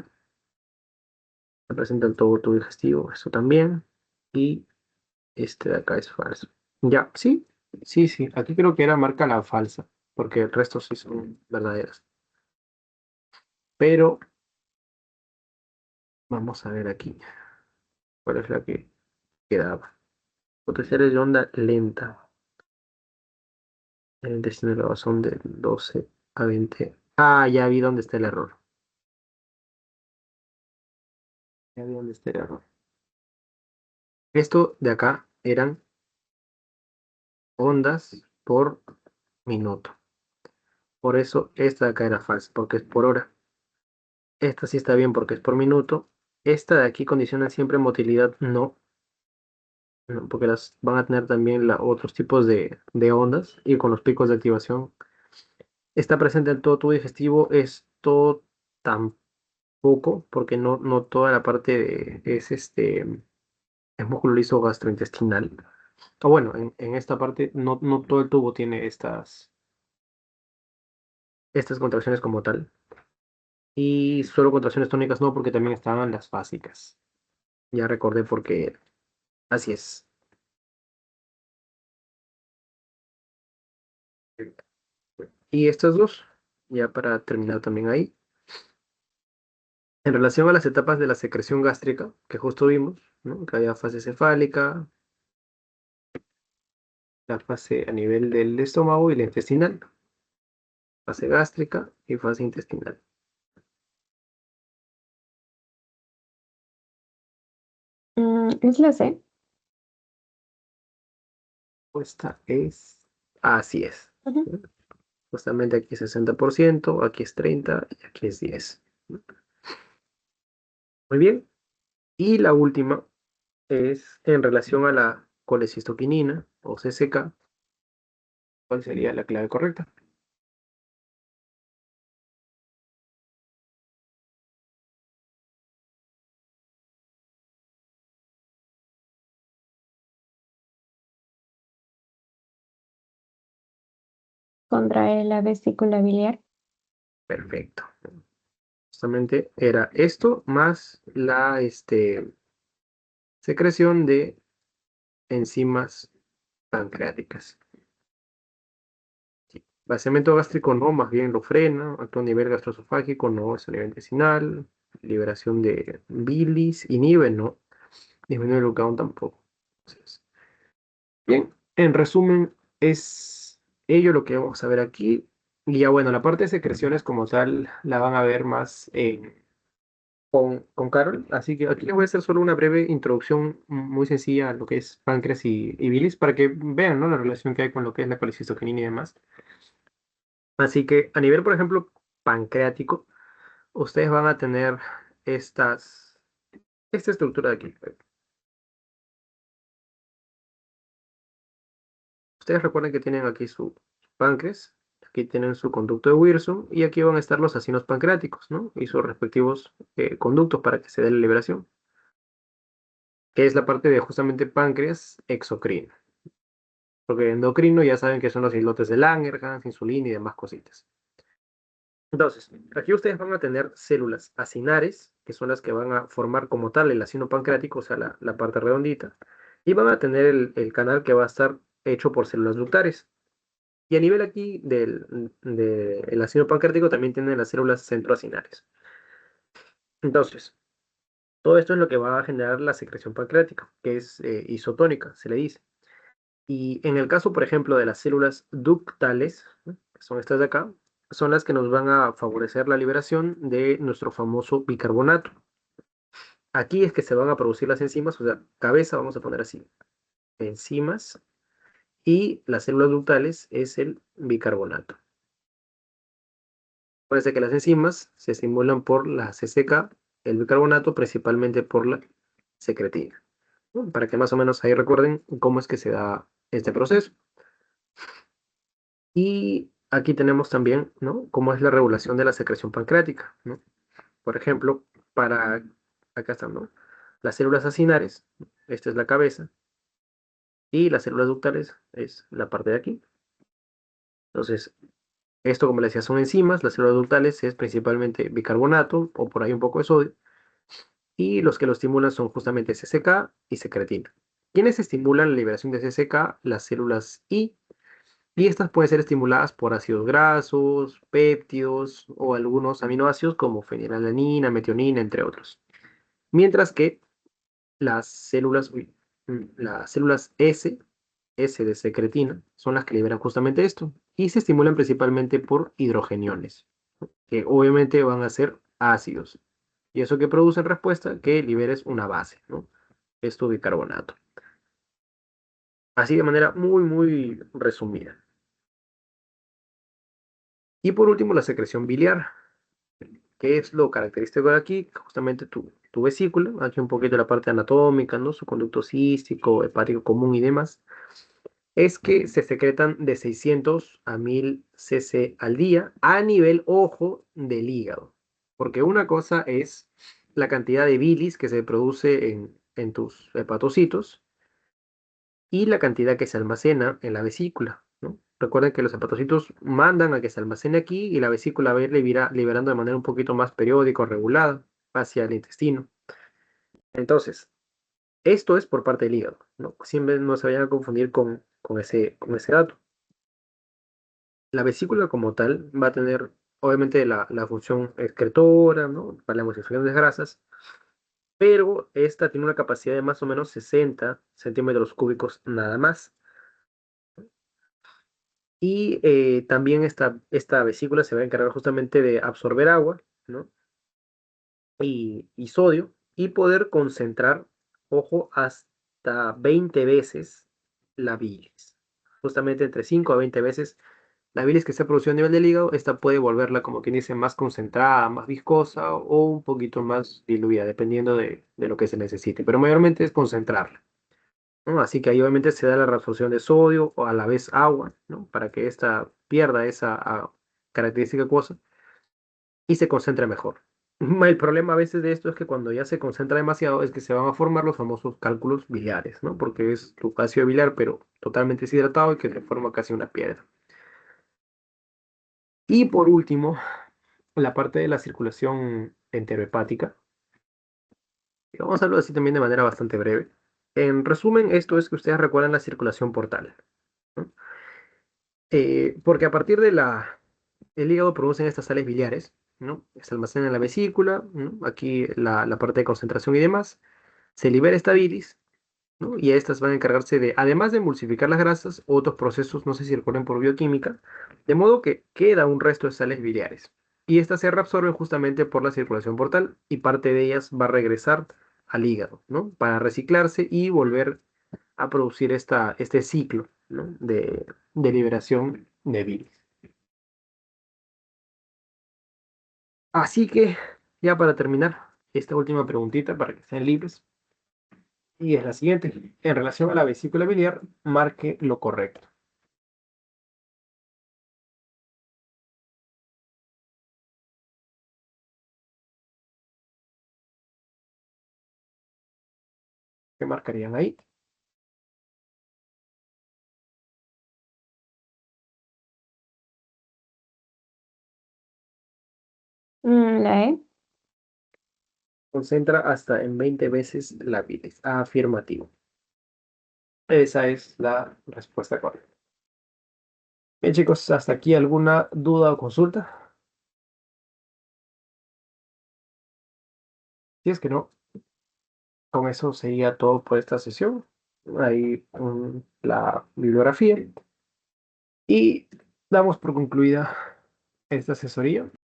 Representan todo tu digestivo, eso también. Y este de acá es falso. Ya, sí, sí, sí. Aquí creo que era marca la falsa, porque el resto sí son verdaderas. Pero vamos a ver aquí cuál es la que quedaba. Potenciales de onda lenta. El intestino delgado son de 12 a 20. Ah, ya vi dónde está el error. Ya vi dónde está el error. Esto de acá eran ondas por minuto. Por eso esta de acá era falsa, porque es por hora. Esta sí está bien porque es por minuto. Esta de aquí condiciona siempre motilidad, no, no, porque las van a tener también otros tipos de ondas y con los picos de activación. Está presente en todo tu digestivo, esto tampoco, porque no toda la parte es músculo liso gastrointestinal. O bueno, en esta parte no todo el tubo tiene estas contracciones como tal. Y solo contracciones tónicas no, porque también estaban las básicas. Ya recordé por qué era. Así es. Y estas dos, ya para terminar también ahí. En relación a las etapas de la secreción gástrica, que justo vimos, ¿no? Que había fase cefálica, la fase a nivel del estómago y la intestinal, fase gástrica y fase intestinal. Es la C. Esta es, así es. Ujú. Justamente aquí es 60%, aquí es 30% y aquí es 10%. Muy bien. Y la última es en relación a la colecistoquinina o CCK. ¿Cuál sería la clave correcta? Contrae la vesícula biliar. Perfecto. Justamente era esto más la secreción de enzimas pancreáticas. Sí. Vaciamiento gástrico no, más bien lo frena, actúa a nivel gastroesofágico, no, es a nivel intestinal, liberación de bilis, inhibe, no, disminuye el glucagón tampoco. Entonces, bien, en resumen, es ello lo que vamos a ver aquí. Y ya bueno, la parte de secreciones como tal la van a ver más con Carol. Así que aquí les voy a hacer solo una breve introducción muy sencilla a lo que es páncreas y bilis para que vean, ¿no? La relación que hay con lo que es la colecistoquinina y demás. Así que a nivel, por ejemplo, pancreático, ustedes van a tener estas, esta estructura de aquí. Ustedes recuerden que tienen aquí su páncreas, aquí tienen su conducto de Wilson y aquí van a estar los acinos pancreáticos, ¿no? Y sus respectivos conductos para que se dé la liberación, que es la parte de justamente páncreas exocrino. Porque endocrino ya saben que son los islotes de Langerhans, insulina y demás cositas. Entonces, aquí ustedes van a tener células acinares, que son las que van a formar como tal el ácido pancreático, o sea, la parte redondita, y van a tener el canal que va a estar hecho por células ductares. Y a nivel aquí del ácido pancreático también tienen las células centroacinares. Entonces, todo esto es lo que va a generar la secreción pancreática, que es isotónica, se le dice. Y en el caso, por ejemplo, de las células ductales, ¿no? Que son estas de acá, son las que nos van a favorecer la liberación de nuestro famoso bicarbonato. Aquí es que se van a producir las enzimas, o sea, cabeza, vamos a poner así, enzimas, y las células ductales es el bicarbonato. Parece que las enzimas se estimulan por la CCK, el bicarbonato, principalmente por la secretina. ¿No? Para que más o menos ahí recuerden cómo es que se da este proceso. Y aquí tenemos también, ¿no? Cómo es la regulación de la secreción pancreática, ¿no? Por ejemplo, acá están, ¿no? Las células acinares, esta es la cabeza, y las células ductales es la parte de aquí. Entonces, esto, como les decía, son enzimas, las células ductales es principalmente bicarbonato, o por ahí un poco de sodio, y los que lo estimulan son justamente CCK y secretina. ¿Quiénes estimulan la liberación de CCK? Las células I. Y estas pueden ser estimuladas por ácidos grasos, péptidos o algunos aminoácidos como fenilalanina, metionina, entre otros. Mientras que las células S de secretina, son las que liberan justamente esto y se estimulan principalmente por hidrogeniones, que obviamente van a ser ácidos. Y eso que produce en respuesta que liberes una base, ¿no? Esto bicarbonato. Así de manera muy, muy resumida. Y por último, la secreción biliar. ¿Qué es lo característico de aquí? Justamente tu vesícula, aquí un poquito la parte anatómica, ¿no? Su conducto cístico, hepático común y demás, es que se secretan de 600 a 1000 cc al día a nivel, ojo, del hígado. Porque una cosa es la cantidad de bilis que se produce en tus hepatocitos y la cantidad que se almacena en la vesícula, ¿no? Recuerden que los hepatocitos mandan a que se almacene aquí y la vesícula va a ir liberando de manera un poquito más periódica o regulada hacia el intestino. Entonces, esto es por parte del hígado, ¿no? Siempre no se vayan a confundir con ese dato. La vesícula como tal va a tener, obviamente, la función excretora, ¿no? Para la emulsificación de grasas, pero esta tiene una capacidad de más o menos 60 centímetros cúbicos nada más. Y también esta vesícula se va a encargar justamente de absorber agua, ¿no? Y sodio y poder concentrar, ojo, hasta 20 veces la bilis. Justamente entre 5 a 20 veces la bilis que se producido a nivel del hígado, esta puede volverla, como quien dice, más concentrada, más viscosa o un poquito más diluida, dependiendo de lo que se necesite. Pero mayormente es concentrarla, ¿no? Así que ahí obviamente se da la reabsorción de sodio o a la vez agua, ¿no? Para que ésta pierda esa característica acuosa y se concentre mejor. El problema a veces de esto es que cuando ya se concentra demasiado es que se van a formar los famosos cálculos biliares, ¿no? Porque es tu ácido biliar, pero totalmente deshidratado y que se forma casi una piedra. Y por último, la parte de la circulación enterohepática. Vamos a hablarlo así también de manera bastante breve. En resumen, esto es que ustedes recuerdan la circulación portal, ¿no? Porque a partir el hígado producen estas sales biliares, ¿no? Se almacenan en la vesícula, ¿no? Aquí la parte de concentración y demás. Se libera esta bilis, ¿no? Y estas van a encargarse de, además de emulsificar las grasas, otros procesos, no sé si recuerden por bioquímica, de modo que queda un resto de sales biliares. Y estas se reabsorben justamente por la circulación portal y parte de ellas va a regresar al hígado, ¿no? Para reciclarse y volver a producir este ciclo, ¿no? de liberación de bilis. Así que, ya para terminar, esta última preguntita para que estén libres, y es la siguiente. En relación a la vesícula biliar, marque lo correcto. ¿Qué marcarían ahí? la E. Concentra hasta en 20 veces la bilis. Afirmativo. Esa es la respuesta correcta. Bien, chicos, hasta aquí alguna duda o consulta. Si es que no, con eso sería todo por esta sesión. Ahí la bibliografía. Y damos por concluida esta asesoría.